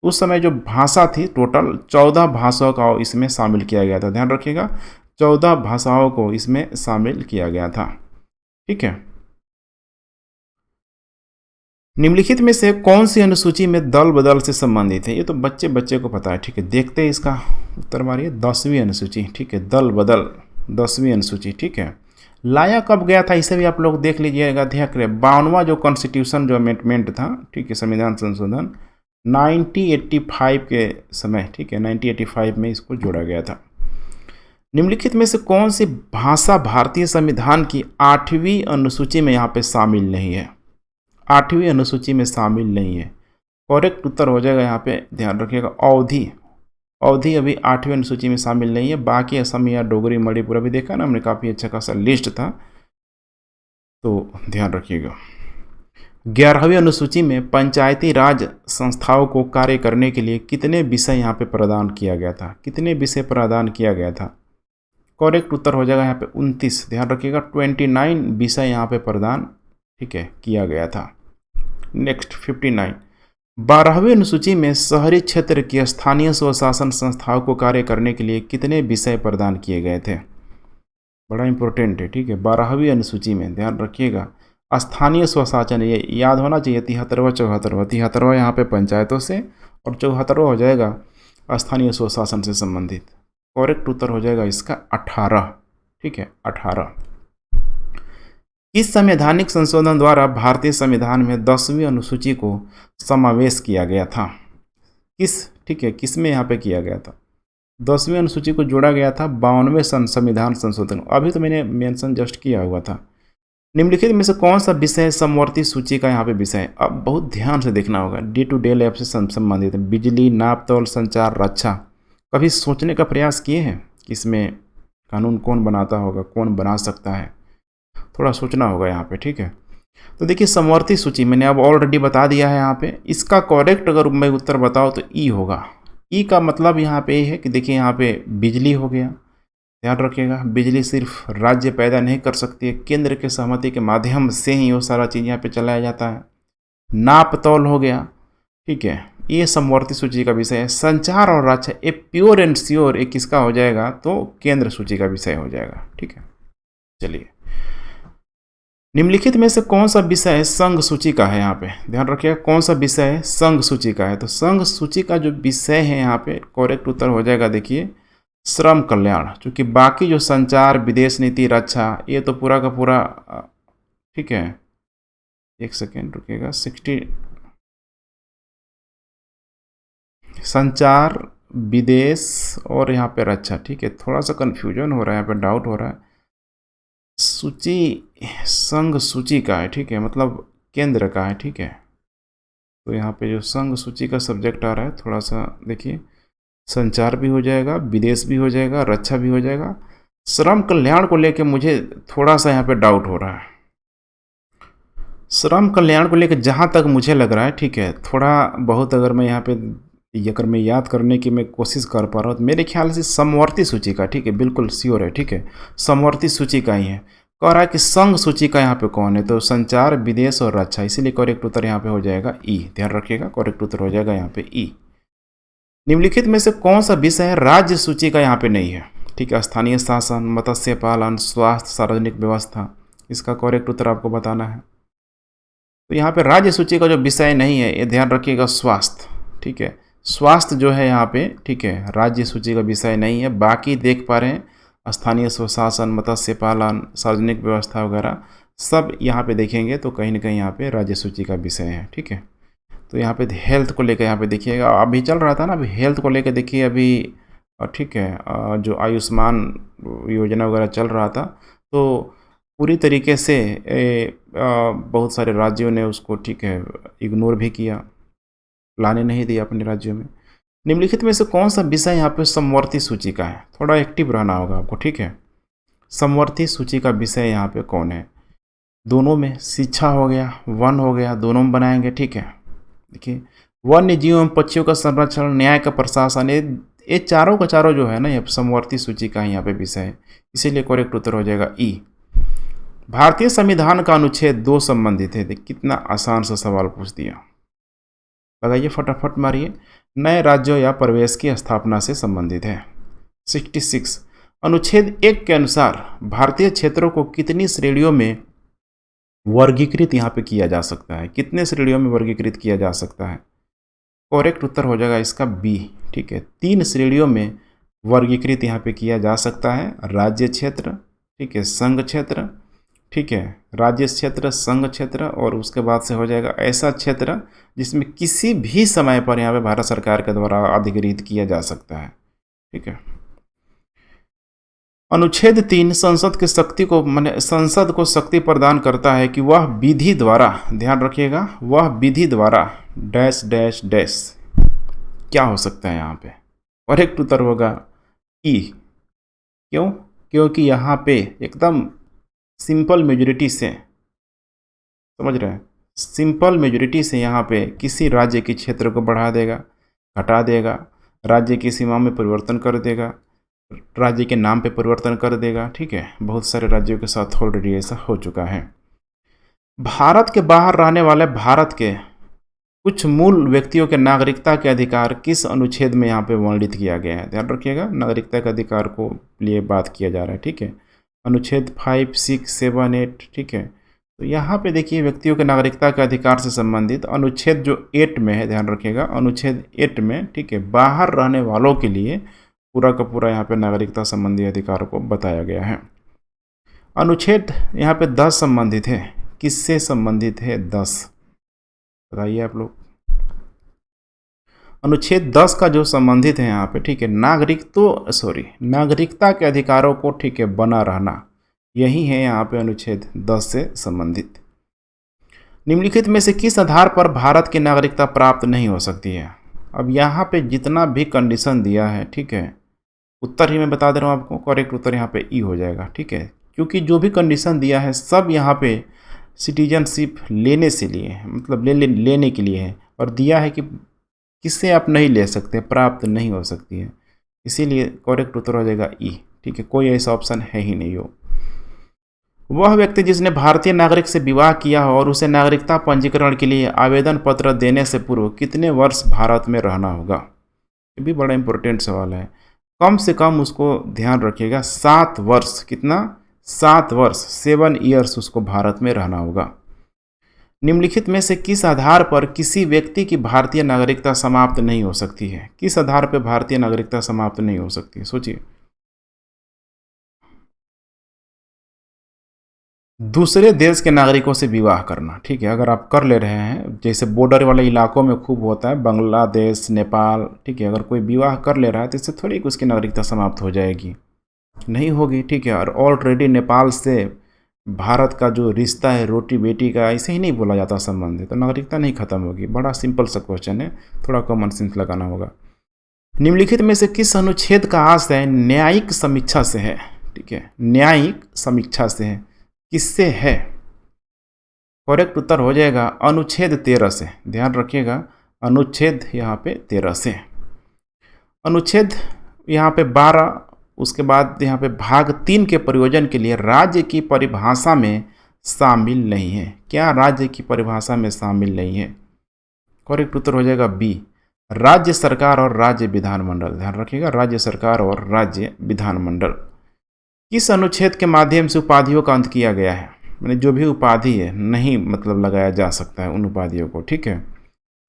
उस समय जो भाषा थी टोटल 14 भाषाओं का इसमें शामिल किया गया था, ध्यान रखिएगा 14 भाषाओं को इसमें शामिल किया गया था। ठीक है, निम्नलिखित में से कौन सी अनुसूची में दल बदल से संबंधित है? ये तो बच्चे बच्चे को पता है, ठीक है, देखते हैं इसका उत्तर मारिए। 10वीं अनुसूची, ठीक है, दल बदल 10वीं अनुसूची, ठीक है। लाया कब गया था इसे भी आप लोग देख लीजिएगा, ध्यान करें 52वां जो कॉन्स्टिट्यूशन जो अमेंडमेंट था, ठीक है, संविधान संशोधन 1985 के समय, ठीक है, 1985 में इसको जोड़ा गया था। निम्नलिखित में से कौन सी भाषा भारतीय संविधान की 8वीं अनुसूची में यहाँ पे शामिल नहीं है? 8वीं अनुसूची में शामिल नहीं है, करेक्ट उत्तर हो जाएगा यहाँ पे, ध्यान रखिएगा अवधी। अवधी अभी 8वीं अनुसूची में शामिल नहीं है, बाकी असम या डोगरी, मणिपुर अभी देखा ना हमने, काफ़ी अच्छा खासा लिस्ट था, तो ध्यान रखिएगा। 11वीं अनुसूची में पंचायती राज संस्थाओं को कार्य करने के लिए कितने विषय यहाँ पे प्रदान किया गया था? कितने विषय प्रदान किया गया था? करेक्ट उत्तर हो जाएगा यहाँ पे 29, ध्यान रखिएगा 29 विषय यहाँ पे प्रदान, ठीक है, किया गया था। नेक्स्ट 59, 12वीं अनुसूची में शहरी क्षेत्र की स्थानीय स्वशासन संस्थाओं को कार्य करने के लिए कितने विषय प्रदान किए गए थे? बड़ा इंपॉर्टेंट है, ठीक है, 12वीं अनुसूची में ध्यान रखिएगा स्थानीय स्वशासन, ये याद होना चाहिए 73वां 74वां, 73वां यहाँ पे पंचायतों से और 74वां हो जाएगा स्थानीय स्वशासन से संबंधित। करेक्ट उत्तर हो जाएगा इसका 18, ठीक है, 18। इस संवैधानिक संशोधन द्वारा भारतीय संविधान में 10वीं अनुसूची को समावेश किया गया था? किस, ठीक है, किस में यहाँ पे किया गया था? 10वीं अनुसूची को जोड़ा गया था 52वें संविधान संशोधन, अभी तो मैंने मेंशन जस्ट किया हुआ था। निम्नलिखित में से कौन सा विषय समवर्ती सूची का यहाँ पे विषय है? अब बहुत ध्यान से देखना होगा, डे टू डे लाइफ से संबंधित है, बिजली, नाप तौल, संचार, रक्षा। कभी सोचने का प्रयास किए हैं कि इसमें कानून कौन बनाता होगा, कौन बना सकता है? थोड़ा सोचना होगा यहाँ पे, ठीक है। तो देखिए समवर्ती सूची मैंने अब ऑलरेडी बता दिया है यहाँ पे, इसका करेक्ट अगर मैं उत्तर बताऊँ तो ई होगा। ई का मतलब यहाँ पे है कि देखिए यहाँ पे बिजली हो गया, ध्यान रखिएगा बिजली सिर्फ राज्य पैदा नहीं कर सकती है, केंद्र के सहमति के माध्यम से ही वो सारा चीज़ यहाँ पे चलाया जाता है। नाप तौल हो गया, ठीक है, ये समवर्ती सूची का विषय है। संचार और रक्षा ये प्योर एंड श्योर एक किसका हो जाएगा, तो केंद्र सूची का विषय हो जाएगा, ठीक है। चलिए निम्नलिखित में से कौन सा विषय संघ सूची का है? यहाँ पे ध्यान रखिएगा कौन सा विषय संघ सूची का है, तो संघ सूची का जो विषय है यहाँ पे करेक्ट उत्तर हो जाएगा देखिए श्रम कल्याण, क्योंकि बाकी जो संचार, विदेश नीति, रक्षा ये तो पूरा का पूरा, ठीक है, एक सेकेंड रुकिएगा, 60 संचार, विदेश और यहाँ पे रक्षा, ठीक है, थोड़ा सा कन्फ्यूजन हो रहा है यहाँ पे, डाउट हो रहा है। सूची संघ सूची का है, ठीक है, मतलब केंद्र का है, ठीक है। तो यहाँ पे जो संघ सूची का सब्जेक्ट आ रहा है थोड़ा सा देखिए, संचार भी हो जाएगा, विदेश भी हो जाएगा, रक्षा भी हो जाएगा। श्रम कल्याण को लेके मुझे थोड़ा सा यहाँ पे डाउट हो रहा है। श्रम कल्याण को लेके जहाँ तक मुझे लग रहा है, ठीक है, थोड़ा बहुत अगर मैं यहाँ पे अगर मैं याद करने की मैं कोशिश कर पा रहा हूँ तो मेरे ख्याल से समवर्ती सूची का, ठीक है, बिल्कुल श्योर है, ठीक है, समवर्ती सूची का ही है। कह रहा है कि संघ सूची का यहाँ पे कौन है, तो संचार, विदेश और रक्षा, इसीलिए करेक्ट उत्तर यहाँ पे हो जाएगा ई, ध्यान रखिएगा करेक्ट उत्तर हो जाएगा यहाँ पे ई। निम्नलिखित में से कौन सा विषय राज्य सूची का यहाँ पे नहीं है, ठीक है, स्थानीय शासन, मत्स्य पालन, स्वास्थ्य, सार्वजनिक व्यवस्था, इसका करेक्ट उत्तर आपको बताना है। तो यहाँ पे राज्य सूची का जो विषय नहीं है, ये ध्यान रखिएगा, स्वास्थ्य। ठीक है, स्वास्थ्य जो है यहाँ पे, ठीक है, राज्य सूची का विषय नहीं है। बाकी देख पा रहे हैं स्थानीय स्वशासन, मत्स्य पालन, सार्वजनिक व्यवस्था वगैरह सब यहाँ पे देखेंगे तो कहीं ना कहीं यहाँ पे राज्य सूची का विषय है। ठीक है, तो यहाँ पे हेल्थ को लेकर यहाँ पे देखिएगा, अभी चल रहा था ना, अभी हेल्थ को लेकर देखिए अभी, ठीक है, जो आयुष्मान योजना वगैरह चल रहा था, तो पूरी तरीके से बहुत सारे राज्यों ने उसको, ठीक है, इग्नोर भी किया, लाने नहीं दिया अपने राज्यों में। निम्नलिखित में से कौन सा विषय यहाँ पे समवर्ती सूची का है? थोड़ा एक्टिव रहना होगा आपको। ठीक है, समवर्ती सूची का विषय यहाँ पे कौन है? दोनों में, शिक्षा हो गया, वन हो गया, दोनों में बनाएंगे। ठीक है, देखिए, वन्य जीव एवं पक्षियों का संरक्षण, न्याय का प्रशासन, ये चारों का चारों जो है ना, ये समवर्ती सूची का यहाँ पे विषय है, इसीलिए करेक्ट उत्तर हो जाएगा ई। भारतीय संविधान का अनुच्छेद 2 संबंधित है। कितना आसान सा सवाल पूछ दिया, लगाइए फटाफट मारिए। नए राज्यों या प्रवेश की स्थापना से संबंधित है। 66 अनुच्छेद 1 के अनुसार भारतीय क्षेत्रों को कितनी श्रेणियों में वर्गीकृत यहाँ पे किया जा सकता है? कितने श्रेणियों में वर्गीकृत किया जा सकता है? करेक्ट उत्तर हो जाएगा इसका बी। ठीक है, 3 श्रेणियों में वर्गीकृत यहाँ पे किया जा सकता है। राज्य क्षेत्र, ठीक है, संघ क्षेत्र, ठीक है, राज्य क्षेत्र, संघ क्षेत्र, और उसके बाद से हो जाएगा ऐसा क्षेत्र जिसमें किसी भी समय पर यहाँ पे भारत सरकार के द्वारा अधिकृत किया जा सकता है। ठीक है, अनुच्छेद 3 संसद की शक्ति को, माने संसद को शक्ति प्रदान करता है कि वह विधि द्वारा, ध्यान रखिएगा, वह विधि द्वारा डैश डैश डैश क्या हो सकता है यहाँ पे? करेक्ट उत्तर होगा ई। क्यों? क्योंकि यहाँ पे एकदम सिंपल मेजोरिटी से, समझ रहे हैं, सिंपल मेजोरिटी से यहाँ पे किसी राज्य के क्षेत्र को बढ़ा देगा, घटा देगा, राज्य की सीमा में परिवर्तन कर देगा, राज्य के नाम पे परिवर्तन कर देगा। ठीक है, बहुत सारे राज्यों के साथ ऑलरेडी ऐसा हो चुका है। भारत के बाहर रहने वाले भारत के कुछ मूल व्यक्तियों के नागरिकता के अधिकार किस अनुच्छेद में यहाँ पे वर्णित किया गया है? ध्यान रखिएगा, नागरिकता के अधिकार को लिए बात किया जा रहा है। ठीक है, अनुच्छेद 5, 6, 7, 8। ठीक है, तो यहाँ पे देखिए व्यक्तियों के नागरिकता के अधिकार से संबंधित अनुच्छेद जो 8 में है, ध्यान रखिएगा, अनुच्छेद 8 में, ठीक है, बाहर रहने वालों के लिए पूरा का पूरा यहाँ पे नागरिकता संबंधी अधिकार को बताया गया है। अनुच्छेद यहाँ पे 10 संबंधित है। किससे संबंधित है? 10 बताइए आप लोग। अनुच्छेद 10 का जो संबंधित है यहाँ पे, ठीक है, नागरिकता के अधिकारों को, ठीक है, बना रहना, यही है यहाँ पे अनुच्छेद 10 से संबंधित। निम्नलिखित में से किस आधार पर भारत की नागरिकता प्राप्त नहीं हो सकती है? अब यहाँ पे जितना भी कंडीशन दिया है, ठीक है, उत्तर ही मैं बता दे रहा हूँ आपको, करेक्ट उत्तर यहाँ पे ई हो जाएगा। ठीक है, क्योंकि जो भी कंडीशन दिया है सब यहाँ पे सिटीजनशिप लेने से लिए है, मतलब लेने के लिए है, और दिया है कि किससे आप नहीं ले सकते, प्राप्त नहीं हो सकती है, इसीलिए करेक्ट उत्तर हो जाएगा ई। ठीक है, कोई ऐसा ऑप्शन है ही नहीं हो। वह व्यक्ति जिसने भारतीय नागरिक से विवाह किया हो और उसे नागरिकता पंजीकरण के लिए आवेदन पत्र देने से पूर्व कितने वर्ष भारत में रहना होगा? ये भी बड़ा इंपॉर्टेंट सवाल है। कम से कम उसको ध्यान रखिएगा, 7 वर्ष। कितना? 7 वर्ष, 7 ईयर्स उसको भारत में रहना होगा। निम्नलिखित में से किस आधार पर किसी व्यक्ति की भारतीय नागरिकता समाप्त नहीं हो सकती है? किस आधार पर भारतीय नागरिकता समाप्त नहीं हो सकती है? सोचिए। दूसरे देश के नागरिकों से विवाह करना। ठीक है, अगर आप कर ले रहे हैं, जैसे बॉर्डर वाले इलाकों में खूब होता है, बांग्लादेश, नेपाल, ठीक है, अगर कोई विवाह कर ले रहा है तो इससे थोड़ी उसकी नागरिकता समाप्त हो जाएगी, नहीं होगी। ठीक है, और ऑलरेडी नेपाल से भारत का जो रिश्ता है रोटी बेटी का, ऐसे ही नहीं बोला जाता संबंध है, तो नागरिकता नहीं खत्म होगी। बड़ा सिंपल सा क्वेश्चन है, थोड़ा कॉमन सेंस लगाना होगा। निम्नलिखित में से किस अनुच्छेद का आशय न्यायिक समीक्षा से है? ठीक है, न्यायिक समीक्षा से है, किससे है? करेक्ट उत्तर हो जाएगा अनुच्छेद 13 से। ध्यान रखिएगा, अनुच्छेद यहाँ पे 13 से। अनुच्छेद यहाँ पे 12, उसके बाद यहाँ पे भाग 3 के प्रयोजन के लिए राज्य की परिभाषा में शामिल नहीं है। क्या राज्य की परिभाषा में शामिल नहीं है? करेक्ट उत्तर हो जाएगा बी, राज्य सरकार और राज्य विधानमंडल। ध्यान रखिएगा, राज्य सरकार और राज्य विधानमंडल। किस अनुच्छेद के माध्यम से उपाधियों का अंत किया गया है? मैंने जो भी उपाधि है नहीं मतलब लगाया जा सकता है उन उपाधियों को, ठीक है।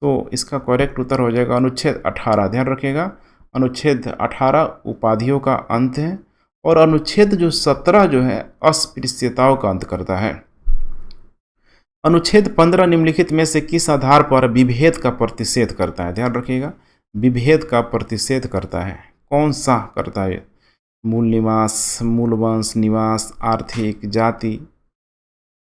तो इसका करेक्ट उत्तर हो जाएगा अनुच्छेद 18। ध्यान रखिएगा, अनुच्छेद 18 उपाधियों का अंत है और अनुच्छेद जो 17 जो है अस्पृश्यताओं का अंत करता है। अनुच्छेद 15 निम्नलिखित में से किस आधार पर विभेद का प्रतिषेध करता है? ध्यान रखिएगा, विभेद का प्रतिषेध करता है, कौन सा करता है? मूल निवास, मूल वंश, निवास, आर्थिक, जाति।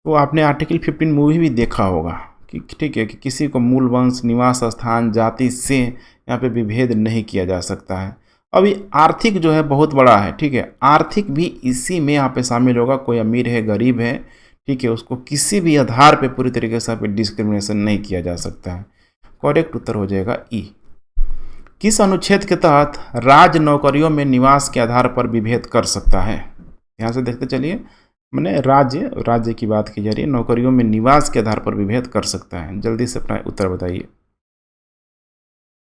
तो आपने आर्टिकल 15 मूवी भी देखा होगा कि ठीक है कि किसी को मूल वंश, निवास स्थान, जाति से यहाँ पे विभेद नहीं किया जा सकता है। अभी आर्थिक जो है बहुत बड़ा है, ठीक है, आर्थिक भी इसी में यहाँ पे शामिल होगा। कोई अमीर है, गरीब है, ठीक है, उसको किसी भी आधार पे पूरी तरीके से यहाँ पे डिस्क्रिमिनेशन नहीं किया जा सकता है। करेक्ट उत्तर हो जाएगा ई। किस अनुच्छेद के तहत राज नौकरियों में निवास के आधार पर विभेद कर सकता है? यहाँ से देखते चलिए, मैंने राज्य की बात की जा रही है, नौकरियों में निवास के आधार पर विभेद कर सकता है। जल्दी से अपना उत्तर बताइए।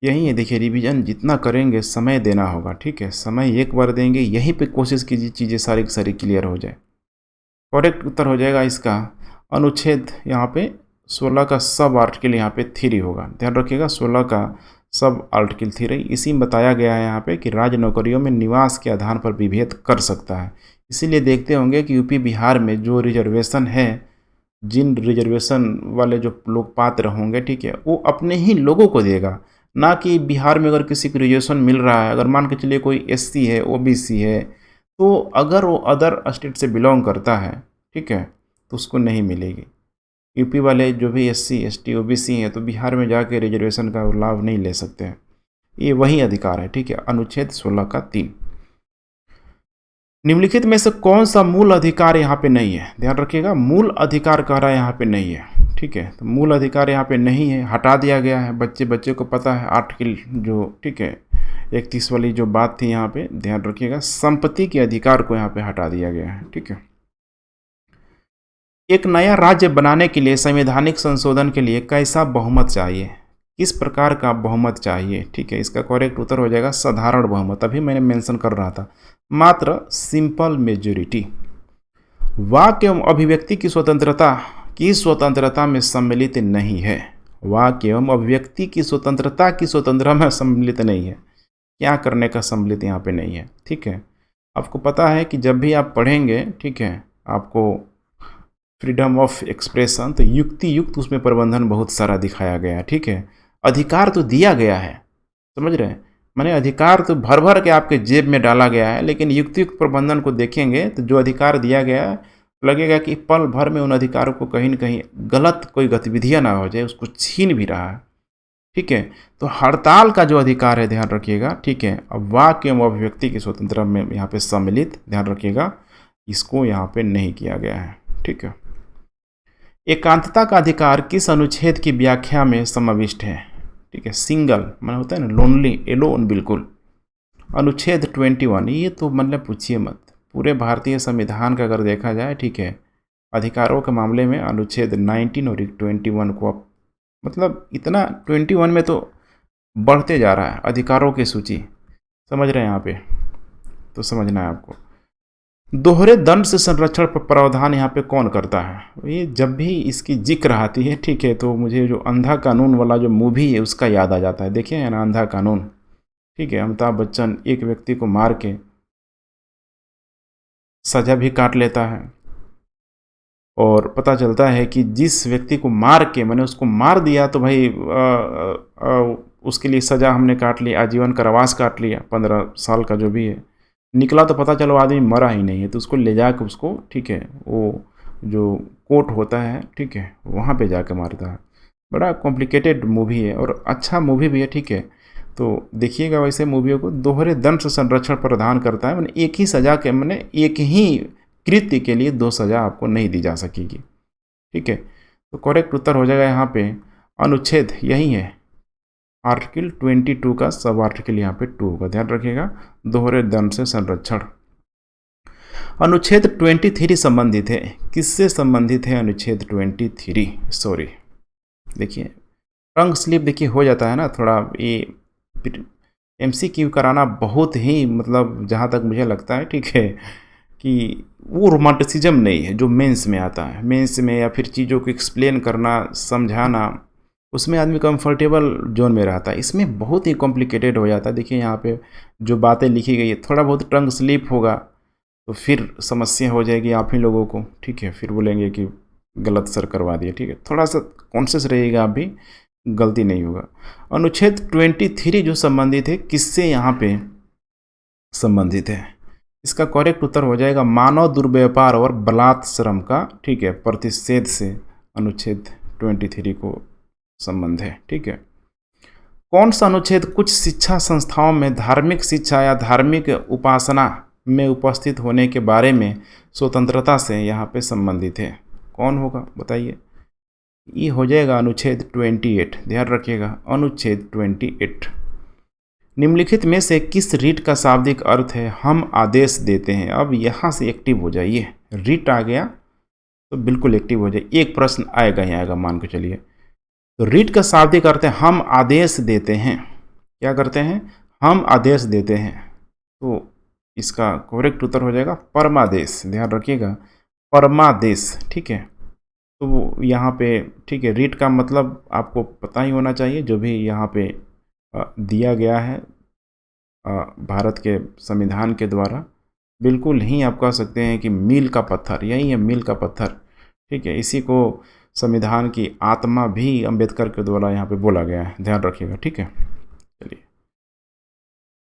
यही है, देखिए रिवीजन जितना करेंगे समय देना होगा, ठीक है, समय एक बार देंगे, यहीं पे कोशिश कीजिए चीज़ें सारी की सारी क्लियर हो जाए। करेक्ट उत्तर हो जाएगा इसका अनुच्छेद यहाँ पे 16 का सब आर्टिकल यहाँ पे 3 होगा। ध्यान रखिएगा, 16 का सब आर्टिकल 3 इसी में बताया गया है यहाँ पे कि राज्य नौकरियों में निवास के आधार पर विभेद कर सकता है। इसीलिए देखते होंगे कि यूपी बिहार में जो रिजर्वेशन है, जिन रिजर्वेशन वाले जो लोग पात्र होंगे, ठीक है, वो अपने ही लोगों को देगा, ना कि बिहार में अगर किसी को रिजर्वेशन मिल रहा है, अगर मान के चलिए कोई एससी है, ओबीसी है, तो अगर वो अदर स्टेट से बिलोंग करता है, ठीक है, तो उसको नहीं मिलेगी। यूपी वाले जो भी एससी, एसटी, ओबीसी हैं तो बिहार में जाके रिजर्वेशन का लाभ नहीं ले सकते हैं। ये वही अधिकार है, ठीक है, अनुच्छेद 16 का 3। निम्नलिखित में से कौन सा मूल अधिकार यहाँ पे नहीं है? ध्यान रखिएगा, मूल अधिकार कह रहा है यहाँ पे नहीं है, ठीक है, तो मूल अधिकार यहाँ पे नहीं है, हटा दिया गया है। बच्चे को पता है आर्टिकल जो, ठीक है, 31 वाली जो बात थी यहाँ पे, ध्यान रखिएगा, संपत्ति के अधिकार को यहाँ पे हटा दिया गया है, ठीक है। एक नया राज्य बनाने के लिए संवैधानिक संशोधन के लिए कैसा बहुमत चाहिए? किस प्रकार का बहुमत चाहिए? ठीक है, इसका करेक्ट उत्तर हो जाएगा साधारण बहुमत। अभी मैंने मेंशन कर रहा था, मात्र सिंपल मेजोरिटी। वाक्य एवं अभिव्यक्ति की स्वतंत्रता में सम्मिलित नहीं है। वाक्य एवं अभिव्यक्ति की स्वतंत्रता में सम्मिलित नहीं है। क्या करने का सम्मिलित यहाँ पे नहीं है, ठीक है। आपको पता है कि जब भी आप पढ़ेंगे, ठीक है, आपको फ्रीडम ऑफ एक्सप्रेशन, तो युक्त उसमें प्रबंधन बहुत सारा दिखाया गया है, ठीक है। अधिकार तो दिया गया है, समझ रहे हैं, माने अधिकार तो भर भर के आपके जेब में डाला गया है, लेकिन युक्त प्रबंधन को देखेंगे तो जो अधिकार दिया गया है, लगेगा कि पल भर में उन अधिकारों को कहीं न कहीं गलत कोई गतिविधियाँ ना हो जाए, उसको छीन भी रहा है, ठीक है। तो हड़ताल का जो अधिकार है, ध्यान रखिएगा, ठीक है, अब वाक्य एवं अभिव्यक्ति की स्वतंत्रता में यहाँ पे सम्मिलित, ध्यान रखिएगा, इसको यहाँ पे नहीं किया गया है, ठीक है। एकांतता का अधिकार किस अनुच्छेद की व्याख्या में समाविष्ट है? ठीक है, सिंगल माने होता है ना, लोनली, एलोन, बिल्कुल, अनुच्छेद 21। ये तो मतलब पूछिए मत, पूरे भारतीय संविधान का अगर देखा जाए, ठीक है, अधिकारों के मामले में अनुच्छेद 19 और 21 को मतलब इतना 21 में तो बढ़ते जा रहा है अधिकारों की सूची, समझ रहे हैं यहाँ पे, तो समझना है आपको। दोहरे दंड से संरक्षण पर प्रावधान यहाँ पे कौन करता है? ये जब भी इसकी जिक्र आती है, ठीक है, तो मुझे जो अंधा कानून वाला जो मूवी है उसका याद आ जाता है। देखिए है ना, अंधा कानून, ठीक है, अमिताभ बच्चन एक व्यक्ति को मार के सजा भी काट लेता है और पता चलता है कि जिस व्यक्ति को मार के मैंने उसको मार दिया तो भाई उसके लिए सज़ा हमने काट ली, आजीवन कारावास काट लिया, 15 साल का जो भी है। निकला तो पता चलो आदमी मरा ही नहीं है, तो उसको ले जाकर उसको, ठीक है, वो जो कोर्ट होता है, ठीक है, वहाँ पे जाकर मारता है। बड़ा कॉम्प्लिकेटेड मूवी है और अच्छा मूवी भी है, ठीक है, तो देखिएगा वैसे मूवियों को। दोहरे दंड से संरक्षण प्रदान करता है, मैंने एक ही सज़ा के, मैंने एक ही कृत्य के लिए 2 सज़ा आपको नहीं दी जा सकेगी, ठीक है। तो करेक्ट उत्तर हो जाएगा यहाँ पे अनुच्छेद, यही है आर्टिकल 22 का सब आर्टिकल यहाँ पे 2 होगा, ध्यान रखिएगा, दोहरे दंड से संरक्षण। अनुच्छेद 23 संबंधित है, किससे संबंधित है अनुच्छेद 23? सॉरी, देखिए रंग स्लिप देखिए हो जाता है ना थोड़ा, ये MCQ कराना बहुत ही मतलब जहाँ तक मुझे लगता है, ठीक है, कि वो रोमांटिसिज्म नहीं है जो मेंस में आता है। मेंस में या फिर चीज़ों को एक्सप्लेन करना, समझाना, उसमें आदमी कंफर्टेबल जोन में रहता है। इसमें बहुत ही कॉम्प्लिकेटेड हो जाता है। देखिए यहाँ पे जो बातें लिखी गई है, थोड़ा बहुत टंग स्लिप होगा तो फिर समस्या हो जाएगी आप ही लोगों को, ठीक है। फिर बोलेंगे कि गलत सर करवा दिया, ठीक है। थोड़ा सा कॉन्शियस रहिएगा, आप भी गलती नहीं होगा। अनुच्छेद 23 जो संबंधित है, किससे यहाँ पे संबंधित है? इसका करेक्ट उत्तर हो जाएगा मानव दुर्व्यापार और बलात्श्रम का, ठीक है, प्रतिषेध से अनुच्छेद 23 को संबंध है, ठीक है। कौन सा अनुच्छेद कुछ शिक्षा संस्थाओं में धार्मिक शिक्षा या धार्मिक उपासना में उपस्थित होने के बारे में स्वतंत्रता से यहाँ पे संबंधित है? कौन होगा बताइए? ये हो जाएगा अनुच्छेद 28। ध्यान रखिएगा, अनुच्छेद 28। निम्नलिखित में से किस रीट का शाब्दिक अर्थ है हम आदेश देते हैं? अब यहाँ से एक्टिव हो जाइए। रीट आ गया तो बिल्कुल एक्टिव हो जाइए। एक प्रश्न आएगा ही आएगा, मान के चलिए। तो रीट का शाब्दिक अर्थ है हम आदेश देते हैं। क्या करते हैं? हम आदेश देते हैं। तो इसका करेक्ट उत्तर हो जाएगा परमादेश। ध्यान रखिएगा, परमादेश, ठीक है। तो वो यहाँ पे, ठीक है, रीट का मतलब आपको पता ही होना चाहिए, जो भी यहाँ पे दिया गया है भारत के संविधान के द्वारा। बिल्कुल ही आप कह सकते हैं कि मील का पत्थर, यही है मील का पत्थर, ठीक है। इसी को संविधान की आत्मा भी अंबेडकर के द्वारा यहाँ पे बोला गया है। ध्यान रखिएगा, ठीक है। चलिए,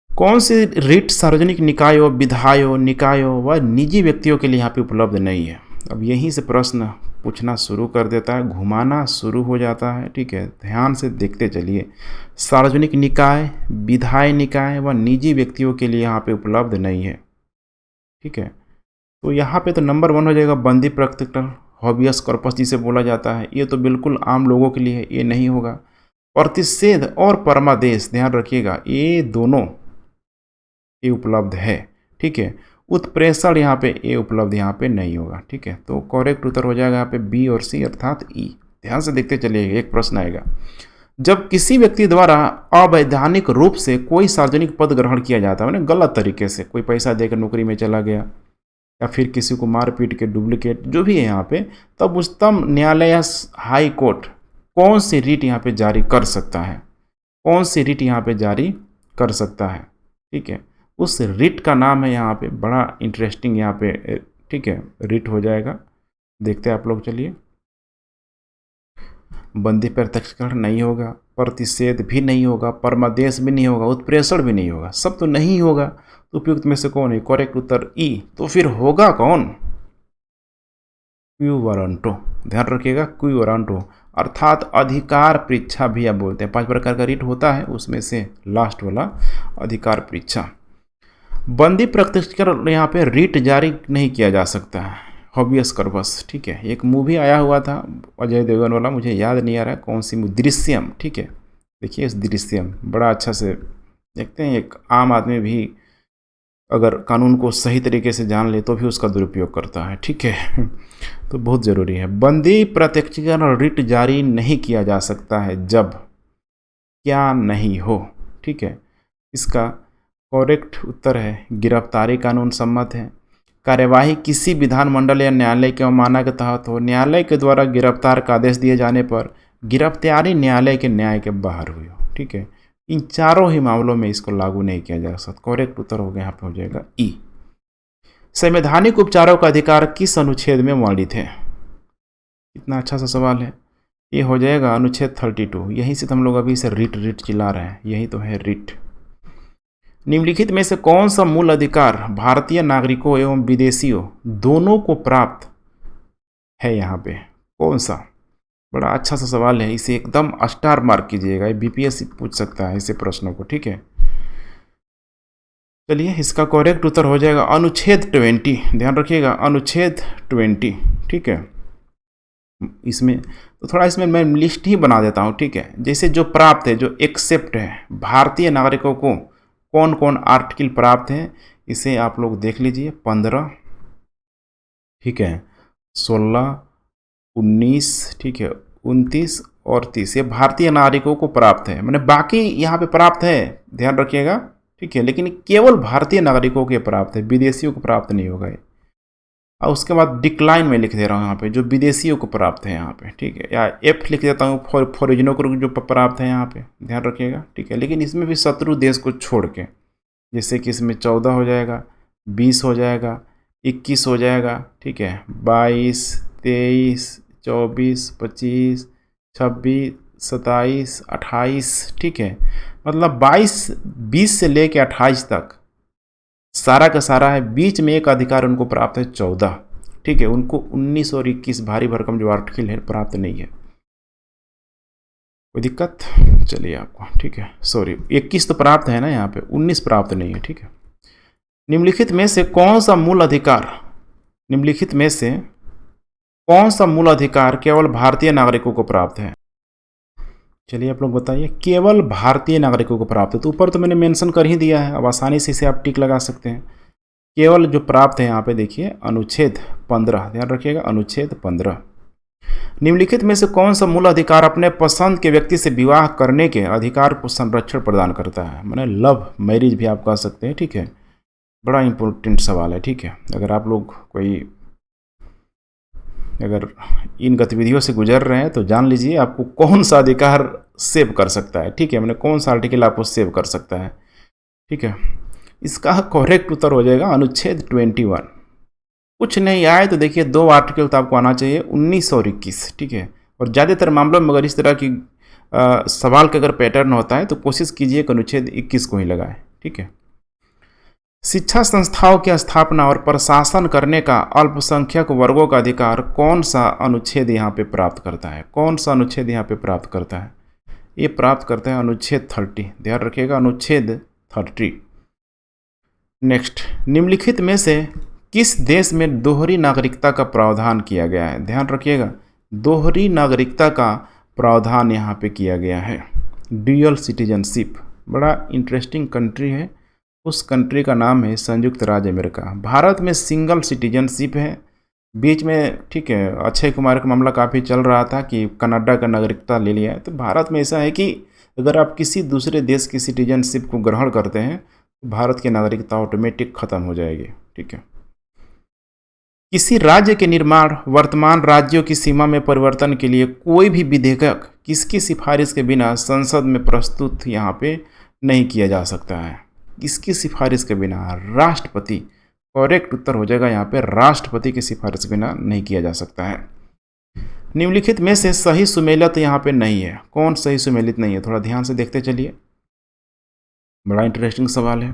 कौन सी रीट सार्वजनिक निकायों, विधायों, निकायों व निजी व्यक्तियों के लिए यहाँ पे उपलब्ध नहीं है? अब यहीं से प्रश्न पूछना शुरू कर देता है, घुमाना शुरू हो जाता है, ठीक है। ध्यान से देखते चलिए। सार्वजनिक निकाय, विधायी निकाय व निजी व्यक्तियों के लिए यहाँ पे उपलब्ध नहीं है, ठीक है। तो यहाँ पे तो नंबर 1 हो जाएगा बंदी प्रकटीकरण, हॉबियस कॉर्पस जिसे बोला जाता है। ये तो बिल्कुल आम लोगों के लिए ये नहीं होगा। प्रतिषेध और परमादेश, ध्यान रखिएगा, ये दोनों ये उपलब्ध है, ठीक है। उत्प्रेषण यहाँ पे ए उपलब्ध यहाँ पे नहीं होगा, ठीक है। तो करेक्ट उत्तर हो जाएगा यहाँ पे बी और सी अर्थात ई। ध्यान से देखते चलिए, एक प्रश्न आएगा। जब किसी व्यक्ति द्वारा अवैधानिक रूप से कोई सार्वजनिक पद ग्रहण किया जाता है, गलत तरीके से, कोई पैसा देकर नौकरी में चला गया या फिर किसी को मार पीट के डुप्लीकेट जो भी है यहाँ पे, तब उच्चतम न्यायालय या हाई कोर्ट कौन सी रीट यहाँ पे जारी कर सकता है? कौन सी रीट यहाँ पे जारी कर सकता है, ठीक है। उस रिट का नाम है यहाँ पे, बड़ा इंटरेस्टिंग यहाँ पे, ठीक है, रिट हो जाएगा। देखते हैं आप लोग, चलिए। बंदी प्रत्यक्षीकरण नहीं होगा, प्रतिषेध भी नहीं होगा, परमादेश भी नहीं होगा, उत्प्रेषण भी नहीं होगा, सब तो नहीं होगा। तो उपयुक्त में से कौन है? करेक्ट उत्तर ई। तो फिर होगा कौन? Quo warranto. ध्यान रखिएगा, क्यू वारंटो अर्थात अधिकार परीक्षा भी आप बोलते हैं। 5 प्रकार का रिट होता है, उसमें से लास्ट वाला अधिकार परीक्षा। बंदी प्रत्यक्षीकरण यहाँ पे रीट जारी नहीं किया जा सकता है, हॉबियस कॉर्पस, ठीक है। एक मूवी आया हुआ था अजय देवगन वाला, मुझे याद नहीं आ रहा है कौन सी मूवी, दृश्यम, ठीक है। देखिए इस दृश्यम बड़ा अच्छा से देखते हैं। एक आम आदमी भी अगर कानून को सही तरीके से जान ले तो भी उसका दुरुपयोग करता है, ठीक है। तो बहुत ज़रूरी है। बंदी प्रत्यक्षीकरण रीट जारी नहीं किया जा सकता है जब क्या नहीं हो, ठीक है। इसका करेक्ट उत्तर है गिरफ्तारी कानून सम्मत है, कार्यवाही किसी विधानमंडल या न्यायालय के अवमानना के तहत हो, न्यायालय के द्वारा गिरफ्तार का आदेश दिए जाने पर गिरफ्तारी न्यायालय के न्याय के बाहर हुई हो, ठीक है। इन चारों ही मामलों में इसको लागू नहीं किया जा सकता। करेक्ट उत्तर हो गया यहाँ पे हो जाएगा ई। संवैधानिक उपचारों का अधिकार किस अनुच्छेद में वर्णित है? इतना अच्छा सा सवाल है। ये हो जाएगा अनुच्छेद 32। यहीं से तो हम लोग अभी से रिट चिल्ला रहे हैं, यही तो है रिट। निम्नलिखित में से कौन सा मूल अधिकार भारतीय नागरिकों एवं विदेशियों दोनों को प्राप्त है? यहाँ पे कौन सा? बड़ा अच्छा सा सवाल है, इसे एकदम स्टार मार्क कीजिएगा, ये बीपीएससी पूछ सकता है ऐसे प्रश्नों को, ठीक है। चलिए इसका करेक्ट उत्तर हो जाएगा अनुच्छेद 20। ध्यान रखिएगा, अनुच्छेद 20, ठीक है। इसमें तो थोड़ा इसमें मैं लिस्ट ही बना देता हूँ, ठीक है। जैसे जो प्राप्त है, जो एक्सेप्ट है, भारतीय नागरिकों को कौन कौन आर्टिकल प्राप्त हैं इसे आप लोग देख लीजिए। 15, ठीक है, 16, 19, ठीक है, 29 और 30 ये भारतीय नागरिकों को प्राप्त है। मैंने बाकी यहाँ पे प्राप्त है, ध्यान रखिएगा, ठीक है, लेकिन केवल भारतीय नागरिकों के प्राप्त है, विदेशियों को प्राप्त नहीं होगा। और उसके बाद डिक्लाइन में लिख दे रहा हूँ यहाँ पे, जो विदेशियों को प्राप्त है यहाँ पे, ठीक है, या एफ लिख देता हूँ फॉरेनरों को जो प्राप्त है यहाँ पे, ध्यान रखिएगा, ठीक है। लेकिन इसमें भी शत्रु देश को छोड़ के, जैसे कि इसमें 14 हो जाएगा, 20 हो जाएगा, 21 हो जाएगा, ठीक है, 22, 23, 24, 25, 26, 27, 28, ठीक है, मतलब 20 से लेके 28 तक सारा का सारा है। बीच में एक अधिकार उनको प्राप्त है 14, ठीक है, उनको 19 और 21 भारी भरकम जो आर्टिकल है प्राप्त नहीं है। कोई दिक्कत? चलिए आपको, ठीक है, सॉरी 21 तो प्राप्त है ना, यहाँ पे 19 प्राप्त नहीं है, ठीक है। निम्नलिखित में से कौन सा मूल अधिकार, निम्नलिखित में से कौन सा मूल अधिकार केवल भारतीय नागरिकों को प्राप्त है? चलिए आप लोग बताइए, केवल भारतीय नागरिकों को प्राप्त है। तो ऊपर तो मैंने मेंशन कर ही दिया है, अब आसानी से इसे आप टिक लगा सकते हैं। केवल जो प्राप्त है यहाँ पे देखिए, अनुच्छेद 15, ध्यान रखिएगा, अनुच्छेद 15। निम्नलिखित में से कौन सा मूल अधिकार अपने पसंद के व्यक्ति से विवाह करने के अधिकार को संरक्षण प्रदान करता है? माने लव मैरिज भी आप कह सकते हैं, ठीक है। बड़ा इंपॉर्टेंट सवाल है, ठीक है। अगर आप लोग अगर इन गतिविधियों से गुजर रहे हैं तो जान लीजिए आपको कौन सा अधिकार सेव कर सकता है, ठीक है, मैंने कौन सा आर्टिकल आपको सेव कर सकता है, ठीक है। इसका करेक्ट उत्तर हो जाएगा अनुच्छेद 21। कुछ नहीं आए तो देखिए 2 आर्टिकल तो आपको आना चाहिए, 19 और 21, ठीक है। और ज़्यादातर मामलों में अगर इस तरह की सवाल का अगर पैटर्न होता है तो कोशिश कीजिए कि अनुच्छेद 21 को ही लगाएं, ठीक है। शिक्षा संस्थाओं की स्थापना और प्रशासन करने का अल्पसंख्यक वर्गों का अधिकार कौन सा अनुच्छेद यहाँ पे प्राप्त करता है? कौन सा अनुच्छेद यहाँ पे प्राप्त करता है? ये प्राप्त करता है अनुच्छेद 30, ध्यान रखिएगा, अनुच्छेद 30। नेक्स्ट, निम्नलिखित में से किस देश में दोहरी नागरिकता का प्रावधान किया गया है? ध्यान रखिएगा, दोहरी नागरिकता का प्रावधान यहाँ पे किया गया है, ड्यूअल सिटीजनशिप। बड़ा इंटरेस्टिंग कंट्री है, उस कंट्री का नाम है संयुक्त राज्य अमेरिका। भारत में सिंगल सिटीजनशिप है। बीच में, ठीक है, अक्षय कुमार का मामला काफ़ी चल रहा था कि कनाडा का नागरिकता ले लिया है। तो भारत में ऐसा है कि अगर आप किसी दूसरे देश की सिटीजनशिप को ग्रहण करते हैं तो भारत की नागरिकता ऑटोमेटिक ख़त्म हो जाएगी, ठीक है। किसी राज्य के निर्माण, वर्तमान राज्यों की सीमा में परिवर्तन के लिए कोई भी विधेयक किसकी सिफारिश के बिना संसद में प्रस्तुत यहाँ पे नहीं किया जा सकता है? किसकी सिफारिश के बिना? राष्ट्रपति। करेक्ट उत्तर हो जाएगा यहाँ पे, राष्ट्रपति की सिफारिश के बिना नहीं किया जा सकता है। निम्नलिखित में से सही सुमेलित यहाँ पे नहीं है। कौन सही सुमेलित नहीं है? थोड़ा ध्यान से देखते चलिए, बड़ा इंटरेस्टिंग सवाल है।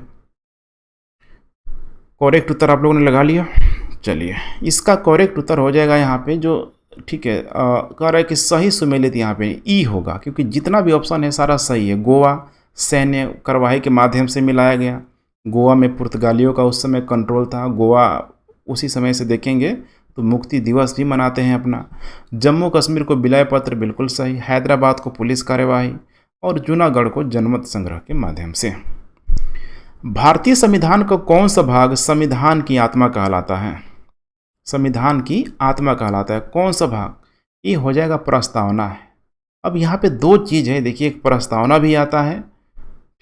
करेक्ट उत्तर आप लोगों ने लगा लिया। चलिए, इसका करेक्ट उत्तर हो जाएगा यहाँ पे जो, ठीक है, कह रहा है कि सही सुमेलित यहाँ पे ई होगा, क्योंकि जितना भी ऑप्शन है सारा सही है। गोवा सैन्य कार्यवाही के माध्यम से मिलाया गया। गोवा में पुर्तगालियों का उस समय कंट्रोल था। गोवा उसी समय से देखेंगे तो मुक्ति दिवस भी मनाते हैं अपना। जम्मू कश्मीर को विलय पत्र, बिल्कुल सही। हैदराबाद को पुलिस कार्यवाही, और जूनागढ़ को जनमत संग्रह के माध्यम से। भारतीय संविधान का कौन सा भाग संविधान की आत्मा कहलाता है? संविधान की आत्मा कहलाता है कौन सा भाग? ये हो जाएगा प्रस्तावना है। अब यहाँ पे 2 चीज़ है, देखिए, एक प्रस्तावना भी आता है,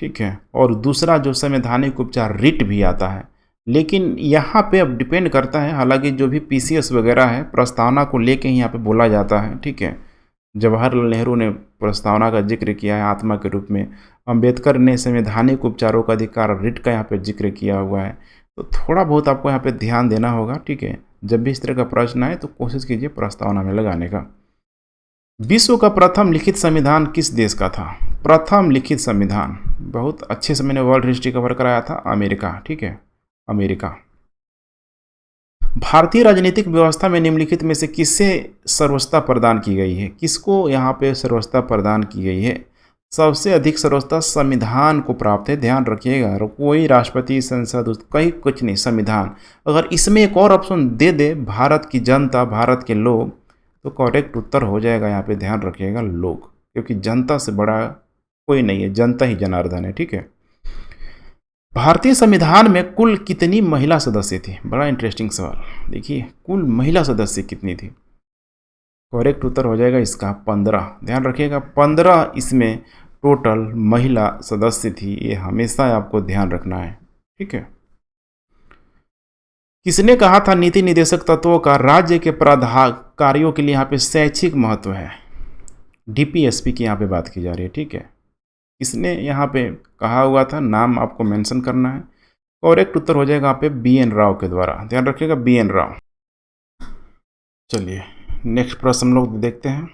ठीक है, और दूसरा जो संवैधानिक उपचार रिट भी आता है। लेकिन यहाँ पे अब डिपेंड करता है, हालांकि जो भी पीसीएस वगैरह है प्रस्तावना को लेके ही यहाँ पे बोला जाता है, ठीक है। जवाहरलाल नेहरू ने प्रस्तावना का जिक्र किया है आत्मा के रूप में। अंबेडकर ने संवैधानिक उपचारों का अधिकार रिट का यहाँ पे जिक्र किया हुआ है। तो थोड़ा बहुत आपको यहाँ पे ध्यान देना होगा, ठीक है। जब भी इस तरह का प्रश्न आए तो कोशिश कीजिए प्रस्तावना में लगाने का। विश्व का प्रथम लिखित संविधान किस देश का था? प्रथम लिखित संविधान, बहुत अच्छे से मैंने वर्ल्ड हिस्ट्री कवर कराया था, अमेरिका, ठीक है, अमेरिका। भारतीय राजनीतिक व्यवस्था में निम्नलिखित में से किससे सर्वोच्चता प्रदान की गई है? किसको यहाँ पे सर्वोच्चता प्रदान की गई है? सबसे अधिक सर्वोच्चता संविधान को प्राप्त है, ध्यान रखिएगा। कोई राष्ट्रपति, संसद, कहीं कुछ नहीं, संविधान। अगर इसमें एक और ऑप्शन दे दे, भारत की जनता, भारत के लोग, तो करेक्ट उत्तर हो जाएगा यहाँ पे, ध्यान रखिएगा, लोग, क्योंकि जनता से बड़ा कोई नहीं है, जनता ही जनार्दन है, ठीक है। भारतीय संविधान में कुल कितनी महिला सदस्य थी? बड़ा इंटरेस्टिंग सवाल। देखिए, कुल महिला सदस्य कितनी थी? करेक्ट उत्तर हो जाएगा इसका 15, ध्यान रखिएगा, 15 इसमें टोटल महिला सदस्य थी। ये हमेशा आपको ध्यान रखना है, ठीक है। किसने कहा था नीति निदेशक तत्वों का राज्य के कार्यों के लिए यहाँ पे शैक्षिक महत्व है? डीपीएसपी की यहाँ पे बात की जा रही है, ठीक है। किसने यहाँ पे कहा हुआ था, नाम आपको मेंशन करना है। करेक्ट उत्तर हो जाएगा यहाँ पे BN राव के द्वारा, ध्यान रखिएगा BN राव। चलिए नेक्स्ट प्रश्न हम लोग देखते हैं।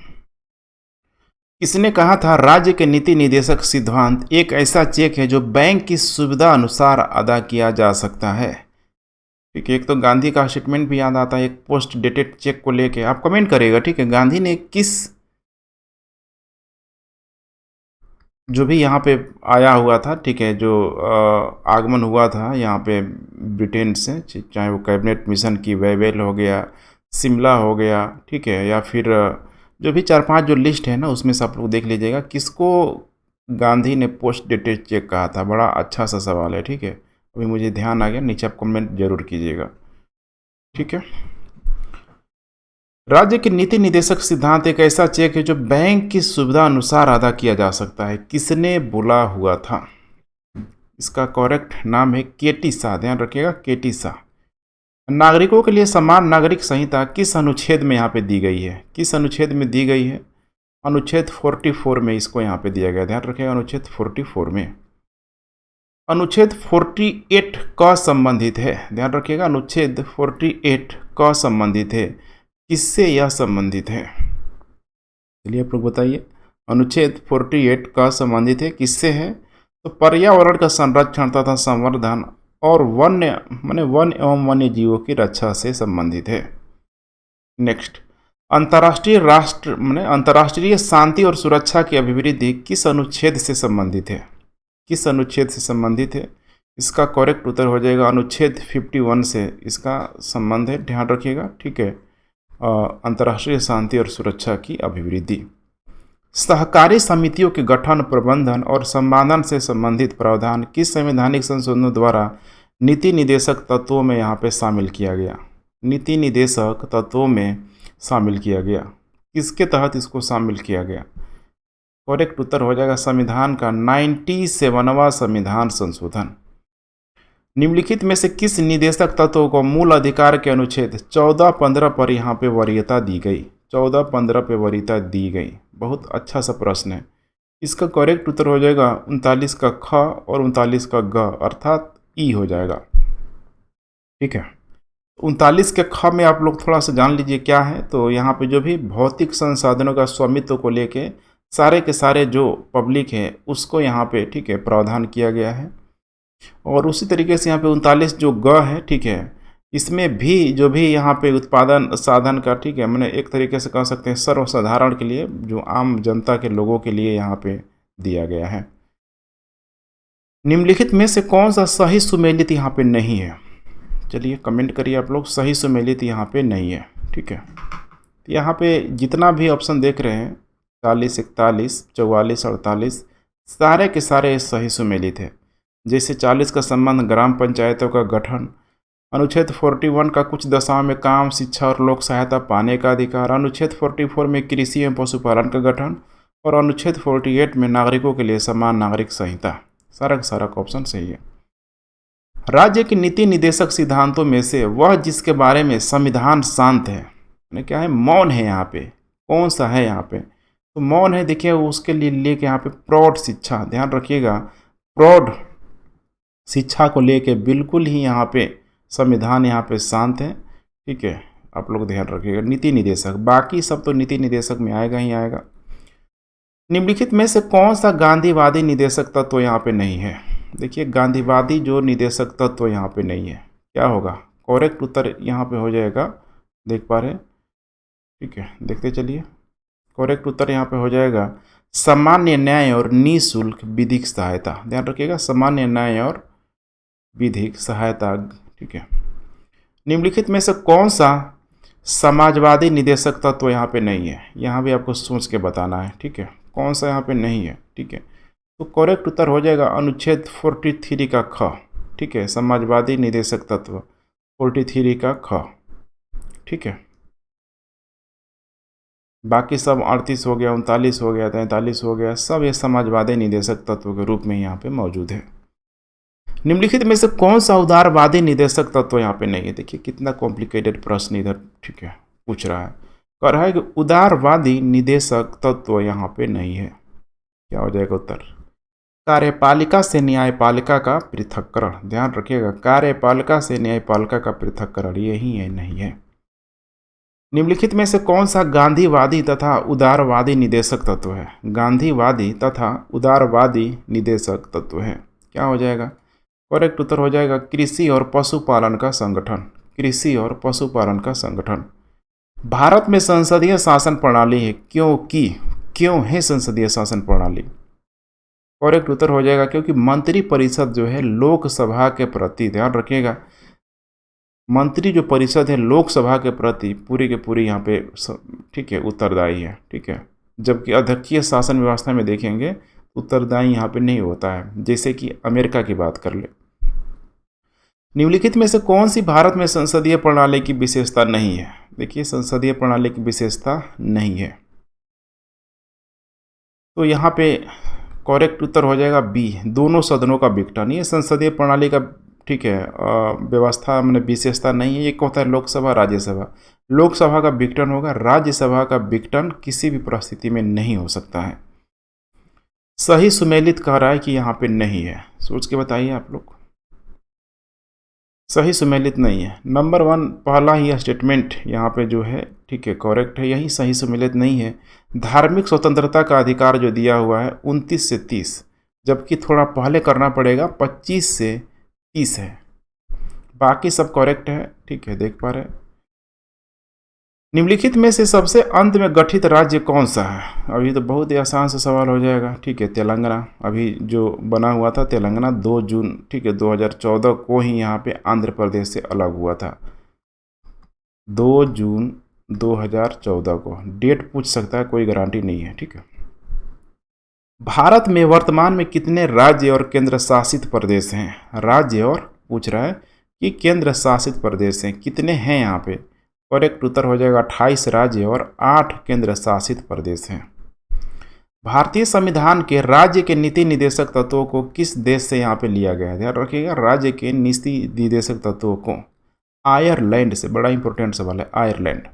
किसने कहा था राज्य के नीति निदेशक सिद्धांत एक ऐसा चेक है जो बैंक की सुविधा अनुसार अदा किया जा सकता है? ठीक है, एक तो गांधी का स्टेटमेंट भी याद आता है, एक पोस्ट डेटेड चेक को लेके आप कमेंट करिएगा, ठीक है। गांधी ने किस, जो भी यहाँ पे आया हुआ था, ठीक है, जो आगमन हुआ था यहाँ पे ब्रिटेन से, चाहे वो कैबिनेट मिशन की वेवेल हो गया, शिमला हो गया, ठीक है, या फिर जो भी 4-5 जो लिस्ट है ना, उसमें से आप लोग देख लीजिएगा किसको गांधी ने पोस्ट डेटेड चेक कहा था। बड़ा अच्छा सा सवाल है, ठीक है। अभी मुझे ध्यान आ गया, नीचे आप कमेंट जरूर कीजिएगा, ठीक है। राज्य के नीति निदेशक सिद्धांत एक ऐसा चेक है जो बैंक की सुविधा अनुसार अदा किया जा सकता है। किसने बोला हुआ था? इसका करेक्ट नाम है KT शाह, ध्यान रखिएगा KT शाह। नागरिकों के लिए समान नागरिक संहिता किस अनुच्छेद में यहाँ पे दी गई है? किस अनुच्छेद में दी गई है? अनुच्छेद 44 में इसको यहाँ पे दिया गया, ध्यान रखिएगा अनुच्छेद 44 में। अनुच्छेद 48 का संबंधित है, ध्यान रखिएगा अनुच्छेद 48 का संबंधित है। किससे यह संबंधित है? चलिए आप लोग बताइए, अनुच्छेद 48 का संबंधित है, किससे है? तो पर्यावरण का संरक्षण तथा संवर्धन और वन एवं वन्य जीवों की रक्षा से संबंधित है। नेक्स्ट, अंतर्राष्ट्रीय शांति और सुरक्षा की अभिवृद्धि किस अनुच्छेद से संबंधित है? किस अनुच्छेद से संबंधित है? इसका करेक्ट उत्तर हो जाएगा अनुच्छेद 51 से इसका संबंध है, ध्यान रखिएगा, ठीक है। अंतर्राष्ट्रीय शांति और सुरक्षा की अभिवृद्धि। सहकारी समितियों के गठन, प्रबंधन और संपादन से संबंधित प्रावधान किस संवैधानिक संशोधनों द्वारा नीति निदेशक तत्वों में यहाँ पे शामिल किया गया? नीति निदेशक तत्वों में शामिल किया गया, किसके तहत इसको शामिल किया गया? करेक्ट उत्तर हो जाएगा संविधान का 97वां संविधान संशोधन। निम्नलिखित में से किस निदेशक तत्व को मूल अधिकार के अनुच्छेद 14-15 पर यहाँ पे वरीयता दी गई? 14-15 पे वरीयता दी गई। बहुत अच्छा सा प्रश्न है। इसका करेक्ट उत्तर हो जाएगा 39 का ख और 39 का ग, अर्थात ई हो जाएगा, ठीक है। 39 के ख में आप लोग थोड़ा सा जान लीजिए क्या है। तो यहाँ पे जो भी भौतिक संसाधनों का स्वामित्व को लेके सारे के सारे जो पब्लिक है उसको यहाँ पे, ठीक है, प्रावधान किया गया है। और उसी तरीके से यहाँ पे 39 जो ग है, ठीक है, इसमें भी जो भी यहाँ पे उत्पादन साधन का, ठीक है, मैंने एक तरीके से कह सकते हैं सर्वसाधारण के लिए, जो आम जनता के लोगों के लिए यहाँ पे दिया गया है। निम्नलिखित में से कौन सा सही सुमेलित यहाँ पे नहीं है? चलिए कमेंट करिए आप लोग, सही सुमेलित यहाँ पे नहीं है, ठीक है। तो यहाँ पे जितना भी ऑप्शन देख रहे हैं 40, 41, 44, 48 सारे के सारे सही सुमेलित है। जैसे 40 का संबंध ग्राम पंचायतों का गठन, अनुच्छेद 41 का कुछ दशाओं में काम, शिक्षा और लोक सहायता पाने का अधिकार, अनुच्छेद 44 में कृषि एवं पशुपालन का गठन और अनुच्छेद 48 में नागरिकों के लिए समान नागरिक संहिता। सारा का सारा ऑप्शन सही है। राज्य के नीति निदेशक सिद्धांतों में से वह जिसके बारे में संविधान शांत है, यानी क्या है, मौन है, यहाँ पे कौन सा है? यहाँ पे तो मौन है, देखिए उसके लिए लेके यहाँ पे प्रौढ़ शिक्षा, ध्यान रखिएगा, प्रौढ़ शिक्षा को लेके बिल्कुल ही यहाँ पे संविधान यहाँ पे शांत है, ठीक है। आप लोग ध्यान रखिएगा नीति निदेशक, बाकी सब तो नीति निदेशक में आएगा ही आएगा। निम्नलिखित में से कौन सा गांधीवादी निदेशक तत्व यहाँ पे नहीं है? देखिए गांधीवादी जो निदेशक तत्व यहाँ पे नहीं है, क्या होगा? करेक्ट उत्तर यहाँ पे हो जाएगा, देख पा रहे, ठीक है, देखते चलिए। करेक्ट उत्तर यहाँ पे हो जाएगा सामान्य न्याय और निःशुल्क विधिक सहायता, ध्यान रखिएगा, सामान्य न्याय और विधिक सहायता, ठीक है। निम्नलिखित में से कौन सा समाजवादी निदेशक तत्व यहाँ पे नहीं है? यहाँ भी आपको सोच के बताना है, ठीक है, कौन सा यहाँ पे नहीं है, ठीक है। तो करेक्ट उत्तर हो जाएगा अनुच्छेद 43 का ख, ठीक है, समाजवादी निदेशक तत्व 43 का ख, ठीक है। बाकी सब 38 हो गया, 39 हो गया, 43 हो गया, सब ये समाजवादी निदेशक तत्व के रूप में यहाँ पे मौजूद है। निम्नलिखित में से कौन सा उदारवादी निदेशक तत्व यहाँ पे नहीं है? देखिए कितना कॉम्प्लिकेटेड प्रश्न इधर, ठीक है, पूछ रहा है। कह रहा है कि उदारवादी निदेशक तत्व यहाँ पे नहीं है। क्या हो जाएगा उत्तर? कार्यपालिका से न्यायपालिका का पृथक्करण। ध्यान रखिएगा, कार्यपालिका से न्यायपालिका का पृथक्करण यही है, नहीं है। निम्नलिखित में से कौन सा गांधीवादी तथा उदारवादी निदेशक तत्व है? गांधीवादी तथा उदारवादी निदेशक तत्व है। क्या हो जाएगा? करेक्ट उत्तर हो जाएगा कृषि और पशुपालन का संगठन। कृषि और पशुपालन का संगठन। भारत में संसदीय शासन प्रणाली है क्योंकि, क्यों है संसदीय शासन प्रणाली? करेक्ट उत्तर हो जाएगा क्योंकि मंत्री परिषद जो है लोकसभा के प्रति, ध्यान रखिएगा, मंत्री जो परिषद है लोकसभा के प्रति पूरी के पूरी यहाँ पे, ठीक है, उत्तरदायी है। ठीक है, जबकि अध्यक्षीय शासन व्यवस्था में देखेंगे उत्तरदायी यहाँ पे नहीं होता है, जैसे कि अमेरिका की बात कर ले। निम्नलिखित में से कौन सी भारत में संसदीय प्रणाली की विशेषता नहीं है? देखिए संसदीय प्रणाली की विशेषता नहीं है, तो यहाँ पे करेक्ट उत्तर हो जाएगा बी, दोनों सदनों का विघटन। ये संसदीय प्रणाली का, ठीक है, व्यवस्था में विशेषता नहीं है। एक होता है लोकसभा, राज्यसभा। लोकसभा का विघटन होगा, राज्यसभा का विघटन किसी भी परिस्थिति में नहीं हो सकता है। सही सुमेलित कह रहा है कि यहाँ पे नहीं है, सोच के बताइए आप लोग। सही सुमेलित नहीं है। नंबर 1 पहला ही स्टेटमेंट यहाँ पे जो है, ठीक है, करेक्ट है, यही सही सुमेलित नहीं है। धार्मिक स्वतंत्रता का अधिकार जो दिया हुआ है 29 से 30, जबकि थोड़ा पहले करना पड़ेगा 25 से 30 है। बाकी सब करेक्ट है, ठीक है, देख पा रहे हैं। निम्नलिखित में से सबसे अंत में गठित राज्य कौन सा है? अभी तो बहुत ही आसान सा सवाल हो जाएगा, ठीक है, तेलंगाना। अभी जो बना हुआ था तेलंगाना 2 जून, ठीक है, 2014 को ही यहाँ पे आंध्र प्रदेश से अलग हुआ था। 2 जून 2014 को डेट पूछ सकता है, कोई गारंटी नहीं है। ठीक है, भारत में वर्तमान में कितने राज्य और केंद्र शासित प्रदेश हैं? राज्य और पूछ रहा है कि केंद्र शासित प्रदेश हैं, कितने हैं यहाँ पे? करेक्ट उत्तर हो जाएगा 28 राज्य और 8 केंद्र शासित प्रदेश हैं। भारतीय संविधान के राज्य के नीति निर्देशक तत्वों को किस देश से यहाँ पे लिया गया है? ध्यान रखिएगा, राज्य के नीति निर्देशक तत्वों को आयरलैंड से, बड़ा इंपॉर्टेंट सवाल है, आयरलैंड।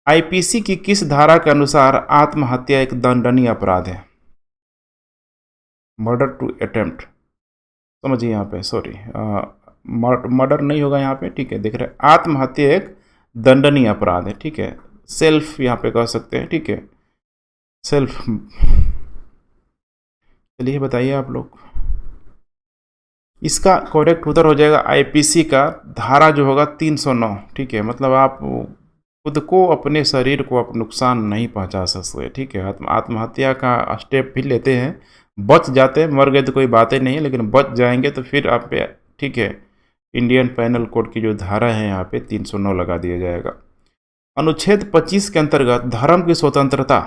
आईपीसी की किस धारा के अनुसार आत्महत्या एक दंडनीय अपराध है? मर्डर टू अटेम्प्ट, समझिए यहाँ पे, सॉरी, मर्डर नहीं होगा यहाँ पे, ठीक है, देख रहे हैं, आत्महत्या एक दंडनीय अपराध है। ठीक है, सेल्फ यहाँ पे कह सकते हैं, ठीक है, सेल्फ। चलिए बताइए आप लोग, इसका करेक्ट उत्तर हो जाएगा आईपीसी का धारा जो होगा 309। ठीक है, मतलब आप खुद को, अपने शरीर को आप नुकसान नहीं पहुंचा सकते। ठीक है, आत्महत्या का स्टेप भी लेते हैं, बच जाते हैं, मर गए तो कोई बात ही नहीं है, लेकिन बच जाएंगे तो फिर आप, ठीक है, इंडियन पैनल कोड की जो धारा है यहाँ पे 309 लगा दिया जाएगा। अनुच्छेद 25 के अंतर्गत धर्म की स्वतंत्रता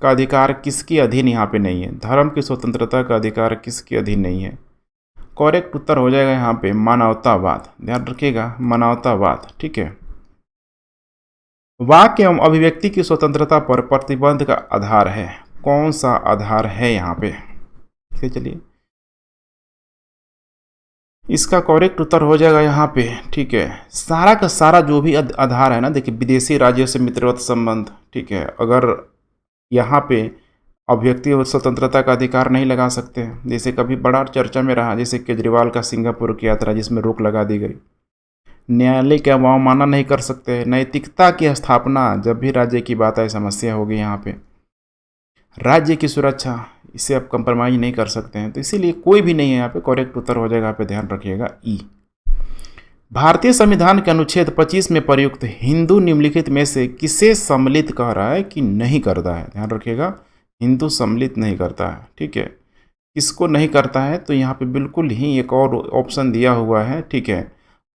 का अधिकार किसके अधीन यहाँ पे नहीं है? धर्म की स्वतंत्रता का अधिकार किसके अधीन नहीं है? करेक्ट उत्तर हो जाएगा यहाँ पे मानवतावाद। ध्यान रखिएगा, मानवतावाद। ठीक है, वाक्य एवं अभिव्यक्ति की स्वतंत्रता पर प्रतिबंध का आधार है, कौन सा आधार है यहाँ पे? चलिए, इसका करेक्ट उत्तर हो जाएगा यहाँ पे, ठीक है, सारा का सारा जो भी आधार है ना, देखिए, विदेशी राज्यों से मित्रवत संबंध। ठीक है, अगर यहाँ पे अभिव्यक्ति और स्वतंत्रता का अधिकार नहीं लगा सकते हैं, जैसे कभी बड़ा चर्चा में रहा, जैसे केजरीवाल का सिंगापुर की यात्रा जिसमें रोक लगा दी गई। न्यायालय की अवमानना नहीं कर सकते। नैतिकता की स्थापना, जब भी राज्य की बात आए समस्या होगी यहाँ पे। राज्य की सुरक्षा, इसे आप कंप्रोमाइज नहीं कर सकते हैं, तो इसीलिए कोई भी नहीं है यहाँ पे। करेक्ट उत्तर हो जाएगा यहाँ पे, ध्यान रखिएगा, ई। भारतीय संविधान के अनुच्छेद 25 में प्रयुक्त हिंदू निम्नलिखित में से किसे सम्मिलित कह रहा है कि नहीं करता है? ध्यान रखिएगा, हिंदू सम्मिलित नहीं करता है। ठीक है, किसको नहीं करता है? तो यहाँ पे बिल्कुल ही एक और ऑप्शन दिया हुआ है, ठीक है,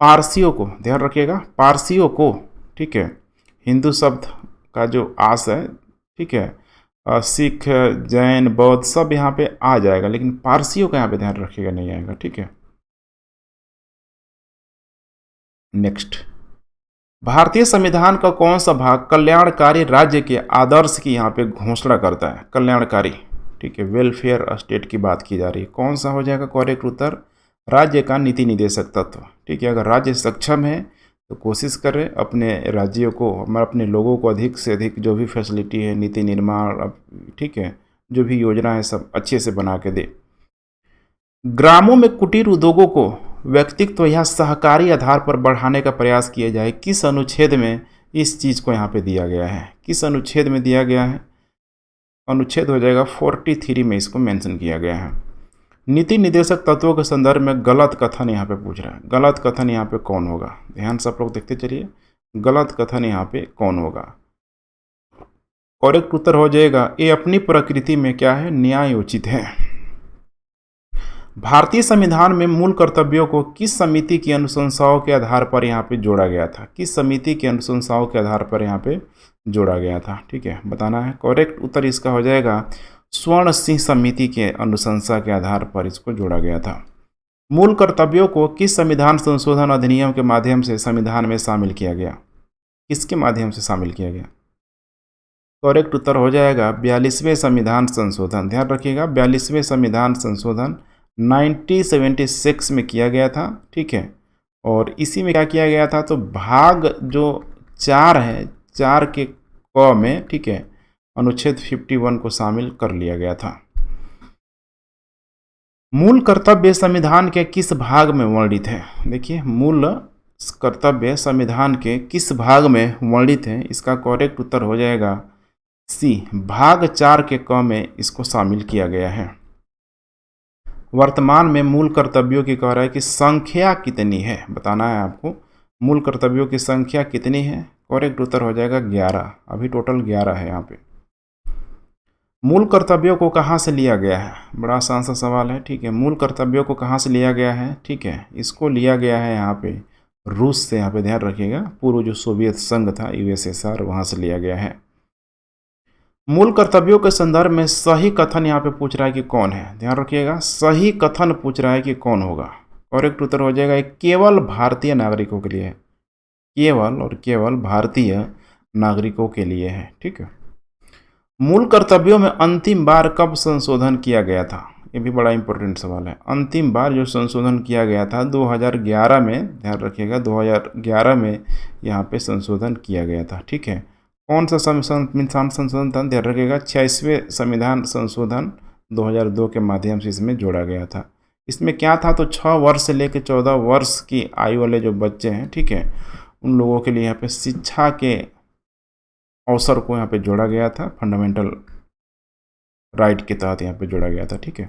पारसियों को। ध्यान रखिएगा, पारसियों को। ठीक है, हिंदू शब्द का जो आस है, ठीक है, सिख, जैन, बौद्ध सब यहाँ पे आ जाएगा, लेकिन पारसियों का यहाँ पे ध्यान रखिएगा नहीं आएगा। ठीक है, नेक्स्ट, भारतीय संविधान का कौन सा भाग कल्याणकारी राज्य के आदर्श की यहाँ पे घोषणा करता है? कल्याणकारी, ठीक है, वेलफेयर स्टेट की बात की जा रही है, कौन सा हो जाएगा करेक्ट उत्तर? राज्य का नीति निदेशक तत्व। ठीक है, अगर राज्य सक्षम है तो कोशिश करें अपने राज्यों को, अपने लोगों को अधिक से अधिक जो भी फैसिलिटी है, नीति निर्माण, ठीक है, जो भी योजना है सब अच्छे से बना के दे। ग्रामों में कुटीर उद्योगों को व्यक्तित्व या सहकारी आधार पर बढ़ाने का प्रयास किया जाए। किस अनुच्छेद में इस चीज़ को यहाँ पे दिया गया है, किस अनुच्छेद में दिया गया है? अनुच्छेद हो जाएगा 43 में इसको मेंशन किया गया है। नीति निदेशक तत्वों के संदर्भ में गलत कथन यहाँ पे पूछ रहा है। गलत कथन यहाँ पे कौन होगा? ध्यान से आप लोग देखते चलिए, गलत कथन यहाँ पे कौन होगा? करेक्ट उत्तर हो जाएगा ये अपनी प्रकृति में क्या है? न्यायोचित है। भारतीय संविधान में मूल कर्तव्यों को किस समिति की अनुशंसाओं के आधार पर यहाँ पे जोड़ा गया था? किस समिति की अनुशंसाओं के आधार पर यहाँ पे जोड़ा गया था? ठीक है, बताना है। करेक्ट उत्तर इसका हो जाएगा स्वर्ण सिंह समिति के अनुशंसा के आधार पर इसको जोड़ा गया था। मूल कर्तव्यों को किस संविधान संशोधन अधिनियम के माध्यम से संविधान में शामिल किया गया? किसके माध्यम से शामिल किया गया? करेक्ट उत्तर हो जाएगा 42वें संविधान संशोधन। ध्यान रखिएगा, 42वें संविधान संशोधन 1976 में किया गया था। ठीक है, और इसी में क्या किया गया था? तो भाग जो 4 है, 4 के क में, ठीक है, अनुच्छेद 51 को शामिल कर लिया गया था। मूल कर्तव्य संविधान के किस भाग में वर्णित है? देखिए, मूल कर्तव्य संविधान के किस भाग में वर्णित है? इसका करेक्ट उत्तर हो जाएगा सी, भाग 4 के क में इसको शामिल किया गया है। वर्तमान में मूल कर्तव्यों की कह रहा है कि संख्या कितनी है, बताना है आपको। मूल कर्तव्यों की संख्या कितनी है? करेक्ट उत्तर हो जाएगा 11। अभी टोटल 11 है यहाँ पे। मूल कर्तव्यों को कहाँ से लिया गया है? बड़ा आसान सा सवाल है। ठीक है, मूल कर्तव्यों को कहाँ से लिया गया है? ठीक है, इसको लिया गया है यहाँ पे रूस से। यहाँ पे ध्यान रखिएगा, पूर्व जो सोवियत संघ था, यूएसएसआर, वहाँ से लिया गया है। मूल कर्तव्यों के संदर्भ में सही कथन यहाँ पे पूछ रहा है कि कौन है? ध्यान रखिएगा, सही कथन पूछ रहा है कि कौन होगा। करेक्ट उत्तर हो जाएगा केवल भारतीय नागरिकों के लिए है। केवल और केवल भारतीय नागरिकों के लिए है। ठीक है, मूल कर्तव्यों में अंतिम बार कब संशोधन किया गया था? ये भी बड़ा इंपॉर्टेंट सवाल है। अंतिम बार जो संशोधन किया गया था 2011 में, ध्यान रखिएगा 2011 में यहाँ पे संशोधन किया गया था। ठीक है, कौन सा संविधान संशोधन था? ध्यान रखिएगा 86वें संविधान संशोधन 2002 के माध्यम से इसमें जोड़ा गया था। इसमें क्या था? तो 6 वर्ष से लेकर 14 वर्ष की आयु वाले जो बच्चे हैं, ठीक है, उन लोगों के लिए यहाँ पे शिक्षा के अवसर को यहाँ पे जोड़ा गया था। फंडामेंटल राइट के तहत यहाँ पे जोड़ा गया था। ठीक है,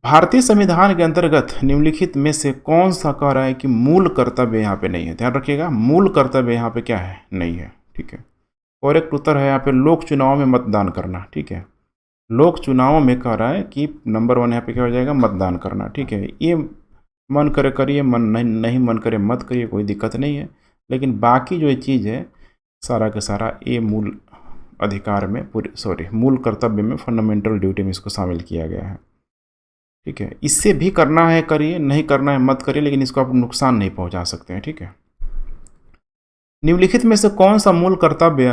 भारतीय संविधान के अंतर्गत निम्नलिखित में से कौन सा कह रहा है कि मूल कर्तव्य यहाँ पे नहीं है? ध्यान रखिएगा, मूल कर्तव्य यहाँ पे क्या है? नहीं है। ठीक है, करेक्ट उत्तर है यहाँ पे लोक चुनाव में मतदान करना। ठीक है, लोक चुनावों में कह रहा है कि नंबर 1 यहाँ पे क्या हो जाएगा? मतदान करना। ठीक है, ये मन करे करिए, मन नहीं मन करे मत करिए, कोई दिक्कत नहीं है। लेकिन बाकी जो ये चीज़ है सारा का सारा ये मूल अधिकार में मूल कर्तव्य में, फंडामेंटल ड्यूटी में इसको शामिल किया गया है। ठीक है, इससे भी करना है करिए, नहीं करना है मत करिए, लेकिन इसको आप नुकसान नहीं पहुंचा सकते हैं। ठीक है, निम्नलिखित में से कौन सा मूल कर्तव्य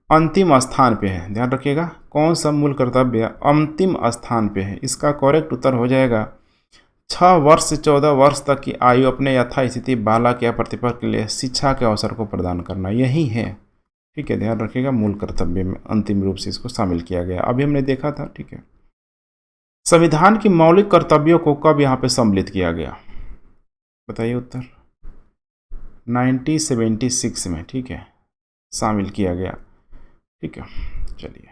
अंतिम स्थान पे है? ध्यान रखिएगा, कौन सा मूल कर्तव्य अंतिम स्थान पे है? इसका करेक्ट उत्तर हो जाएगा 6 वर्ष से 14 वर्ष तक की आयु अपने यथास्थिति बालक या प्रतिपक्ष के लिए शिक्षा के अवसर को प्रदान करना, यही है। ठीक है, ध्यान रखिएगा, मूल कर्तव्य में अंतिम रूप से इसको शामिल किया गया, अभी हमने देखा था। ठीक है, संविधान की मौलिक कर्तव्यों को कब यहाँ पे सम्मिलित किया गया? बताइए उत्तर। 1976 में, ठीक है, शामिल किया गया। ठीक है, चलिए,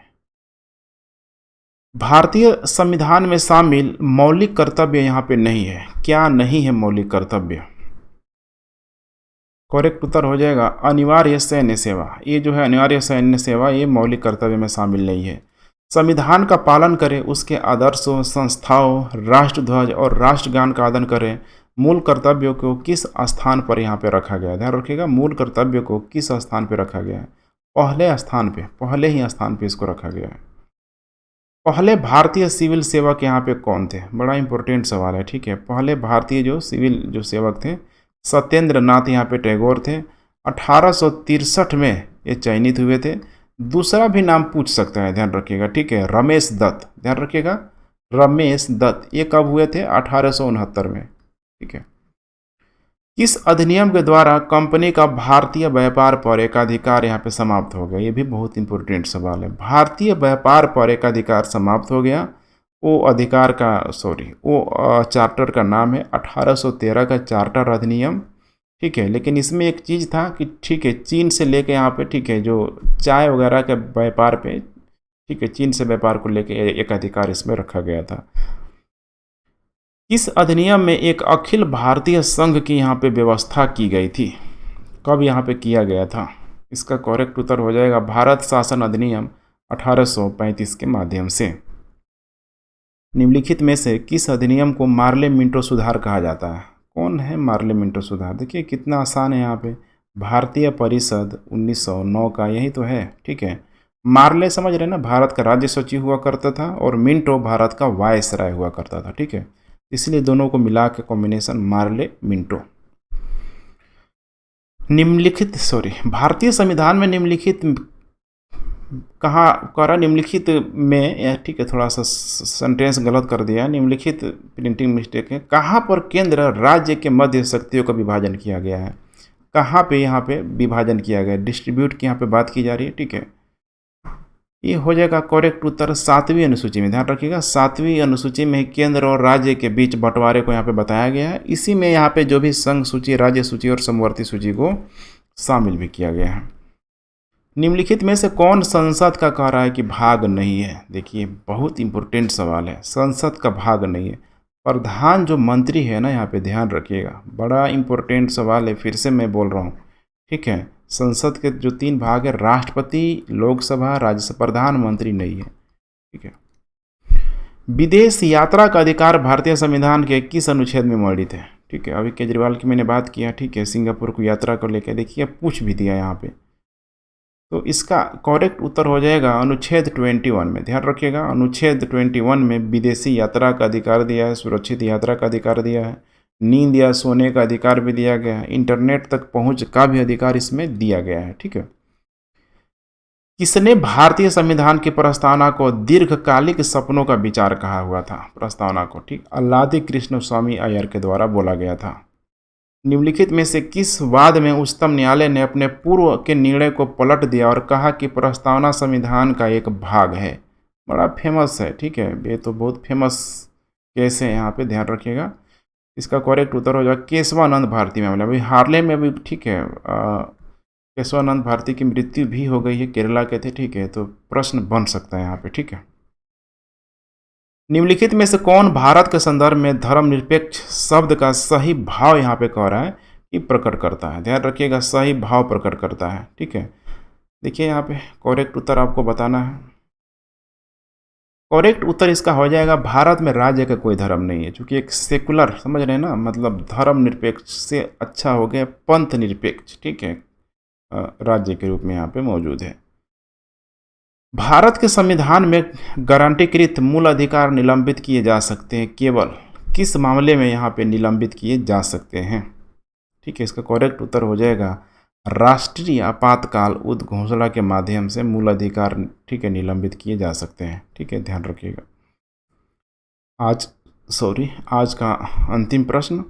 भारतीय संविधान में शामिल मौलिक कर्तव्य यहाँ पे नहीं है। क्या नहीं है मौलिक कर्तव्य? करेक्ट उत्तर हो जाएगा अनिवार्य सैन्य सेवा। ये जो है अनिवार्य सैन्य सेवा, ये मौलिक कर्तव्य में शामिल नहीं है। संविधान का पालन करें, उसके आदर्शों, संस्थाओं, राष्ट्रध्वज और राष्ट्रगान का आदर करें। मूल कर्तव्यों को किस स्थान पर यहाँ पे रखा गया है? ध्यान रखिएगा, मूल कर्तव्य को किस स्थान पे रखा गया है? पहले स्थान पे, पहले ही स्थान पे इसको रखा गया है। पहले भारतीय सिविल सेवक यहाँ पे कौन थे? बड़ा इंपॉर्टेंट सवाल है। ठीक है, पहले भारतीय जो सिविल जो सेवक थे सत्येंद्र नाथ यहाँ पे टैगोर थे। 1863 में ये चयनित हुए थे। दूसरा भी नाम पूछ सकता है, ध्यान रखिएगा। ठीक है, रमेश दत्त, ध्यान रखिएगा, रमेश दत्त, ये कब हुए थे? 1869 में। ठीक है। किस अधिनियम के द्वारा कंपनी का भारतीय व्यापार पर एकाधिकार यहाँ पे समाप्त हो गया? ये भी बहुत इंपॉर्टेंट सवाल है। भारतीय व्यापार पर एकाधिकार समाप्त हो गया। वो अधिकार का वो चार्टर का नाम है 1813 का चार्टर अधिनियम। ठीक है। लेकिन इसमें एक चीज़ था कि ठीक है, चीन से लेके यहाँ पे ठीक है जो चाय वगैरह के व्यापार पे ठीक है, चीन से व्यापार को लेके एक अधिकार इसमें रखा गया था। इस अधिनियम में एक अखिल भारतीय संघ की यहाँ पे व्यवस्था की गई थी। कब यहाँ पे किया गया था? इसका करेक्ट उत्तर हो जाएगा भारत शासन अधिनियम 1835 के माध्यम से। निम्नलिखित में से किस अधिनियम को मार्ले मिंटो सुधार कहा जाता है? कौन है मार्ले मिंटो सुधार? देखिए कितना आसान है यहाँ पे। भारतीय परिषद 1909 का यही तो है। ठीक है। मार्ले समझ रहे ना, भारत का राज्य सचिव हुआ करता था और मिंटो भारत का वायसराय हुआ करता था। ठीक है। इसलिए दोनों को मिला के कॉम्बिनेशन मार्ले मिंटो। भारतीय संविधान में निम्नलिखित कहाँ करा? निम्नलिखित में ठीक है, थोड़ा सा सेंटेंस गलत कर दिया। निम्नलिखित प्रिंटिंग मिस्टेक है। कहाँ पर केंद्र राज्य के मध्य शक्तियों का विभाजन किया गया है? कहाँ पे यहाँ पे विभाजन किया गया? डिस्ट्रीब्यूट की यहाँ पे बात की जा रही है। ठीक है। ये हो जाएगा करेक्ट उत्तर 7वीं अनुसूची में। ध्यान रखिएगा 7वीं अनुसूची में केंद्र और राज्य के बीच बंटवारे को यहाँ पे बताया गया है। इसी में यहाँ पे जो भी संघ सूची, राज्य सूची और समवर्ती सूची को शामिल भी किया गया है। निम्नलिखित में से कौन संसद का कह रहा है कि भाग नहीं है? देखिए बहुत इंपॉर्टेंट सवाल है। संसद का भाग नहीं है। प्रधान जो मंत्री है ना, यहाँ पे ध्यान रखिएगा, बड़ा इंपॉर्टेंट सवाल है। फिर से मैं बोल रहा हूँ। ठीक है। संसद के जो 3 भाग है, राष्ट्रपति, लोकसभा, राज्यसभा, प्रधानमंत्री नहीं है। ठीक है। विदेश यात्रा का अधिकार भारतीय संविधान के किस अनुच्छेद में वर्णित है? ठीक है। अभी केजरीवाल की मैंने बात किया। ठीक है। सिंगापुर को यात्रा को लेकर देखिए पूछ भी दिया यहाँ पे। तो इसका करेक्ट उत्तर हो जाएगा अनुच्छेद 21 में। ध्यान रखिएगा अनुच्छेद 21 में विदेशी यात्रा का अधिकार दिया है, सुरक्षित यात्रा का अधिकार दिया है, नींद या सोने का अधिकार भी दिया गया है, इंटरनेट तक पहुंच का भी अधिकार इसमें दिया गया है। ठीक है। किसने भारतीय संविधान की प्रस्तावना को दीर्घकालिक सपनों का विचार कहा हुआ था? प्रस्तावना को ठीक अल्लादी कृष्ण स्वामी अय्यर के द्वारा बोला गया था। निम्नलिखित में से किस वाद में उच्चतम न्यायालय ने अपने पूर्व के निर्णय को पलट दिया और कहा कि प्रस्तावना संविधान का एक भाग है? बड़ा फेमस है। ठीक है। ये तो बहुत फेमस केस है, यहाँ पे ध्यान रखिएगा। इसका करेक्ट उत्तर हो जाएगा केशवानंद भारती मामला। अभी हार्ले में अभी ठीक है केशवानंद भारती की मृत्यु भी हो गई है, केरला के थे। ठीक है। तो प्रश्न बन सकता है यहाँ पे। ठीक है। निम्नलिखित में से कौन भारत के संदर्भ में धर्मनिरपेक्ष शब्द का सही भाव यहाँ पे कह रहा है कि प्रकट करता है? ध्यान रखिएगा सही भाव प्रकट करता है। ठीक है। देखिए यहाँ पे करेक्ट उत्तर आपको बताना है। करेक्ट उत्तर इसका हो जाएगा भारत में राज्य का कोई धर्म नहीं है, क्योंकि एक सेकुलर समझ रहे हैं ना, मतलब धर्म निरपेक्ष से अच्छा हो गया पंथ निरपेक्ष। ठीक है। राज्य के रूप में यहाँ पे मौजूद है। भारत के संविधान में गारंटीकृत मूल अधिकार निलंबित किए जा सकते हैं। केवल किस मामले में यहाँ पे निलंबित किए जा सकते हैं? ठीक है। इसका करेक्ट उत्तर हो जाएगा राष्ट्रीय आपातकाल उद्घोषणा के माध्यम से मूल अधिकार ठीक है निलंबित किए जा सकते हैं। ठीक है। ध्यान रखिएगा। आज का अंतिम प्रश्न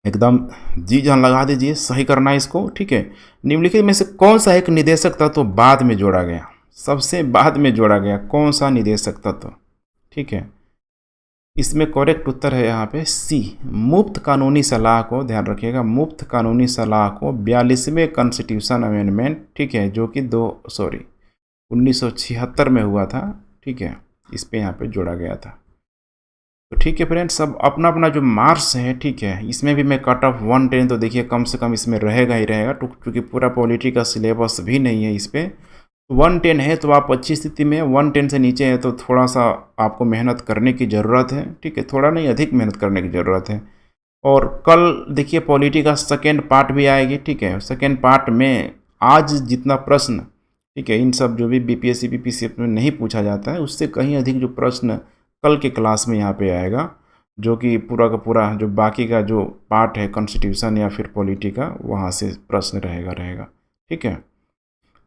एकदम जी जान लगा दीजिए, सही करना है इसको। ठीक है। निम्नलिखित में से कौन सा एक निदेशक तत्व बाद में जोड़ा गया? सबसे बाद में जोड़ा गया कौन सा निदेशक तत्व? ठीक है। इसमें करेक्ट उत्तर है यहाँ पे सी, मुफ्त कानूनी सलाह को। ध्यान रखिएगा मुफ्त कानूनी सलाह को 42वें कॉन्स्टिट्यूशन अमेंडमेंट ठीक है जो कि 1976 में हुआ था। ठीक है। इस पे यहाँ पे जोड़ा गया था। तो ठीक है फ्रेंड्स, सब अपना अपना जो मार्क्स है ठीक है, इसमें भी मैं कट ऑफ 110 तो देखिए कम से कम इसमें रहेगा ही रहेगा, क्योंकि पूरा पॉलिटी का सिलेबस भी नहीं है इस पर। 110 है तो आप अच्छी स्थिति में, 110 से नीचे है तो थोड़ा सा आपको मेहनत करने की ज़रूरत है। ठीक है। थोड़ा नहीं, अधिक मेहनत करने की ज़रूरत है। और कल देखिए पॉलिटी का सेकेंड पार्ट भी आएगी। ठीक है। सेकेंड पार्ट में आज जितना प्रश्न ठीक है इन सब जो भी बीपीएससी बीपीसीएस में नहीं पूछा जाता है उससे कहीं अधिक जो प्रश्न कल के क्लास में यहाँ पे आएगा, जो कि पूरा का पूरा जो बाकी का जो पार्ट है कॉन्स्टिट्यूशन या फिर पॉलिटी का, वहाँ से प्रश्न रहेगा। ठीक है।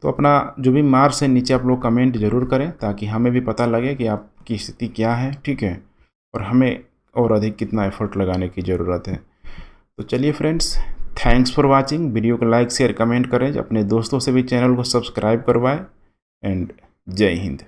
तो अपना जो भी मार्क्स है नीचे आप लोग कमेंट ज़रूर करें, ताकि हमें भी पता लगे कि आपकी स्थिति क्या है, ठीक है, और हमें और अधिक कितना एफर्ट लगाने की ज़रूरत है। तो चलिए friends, thanks for watching. Video को लाइक शेयर कमेंट करें, अपने दोस्तों से भी चैनल को सब्सक्राइब करवाएं एंड जय हिंद।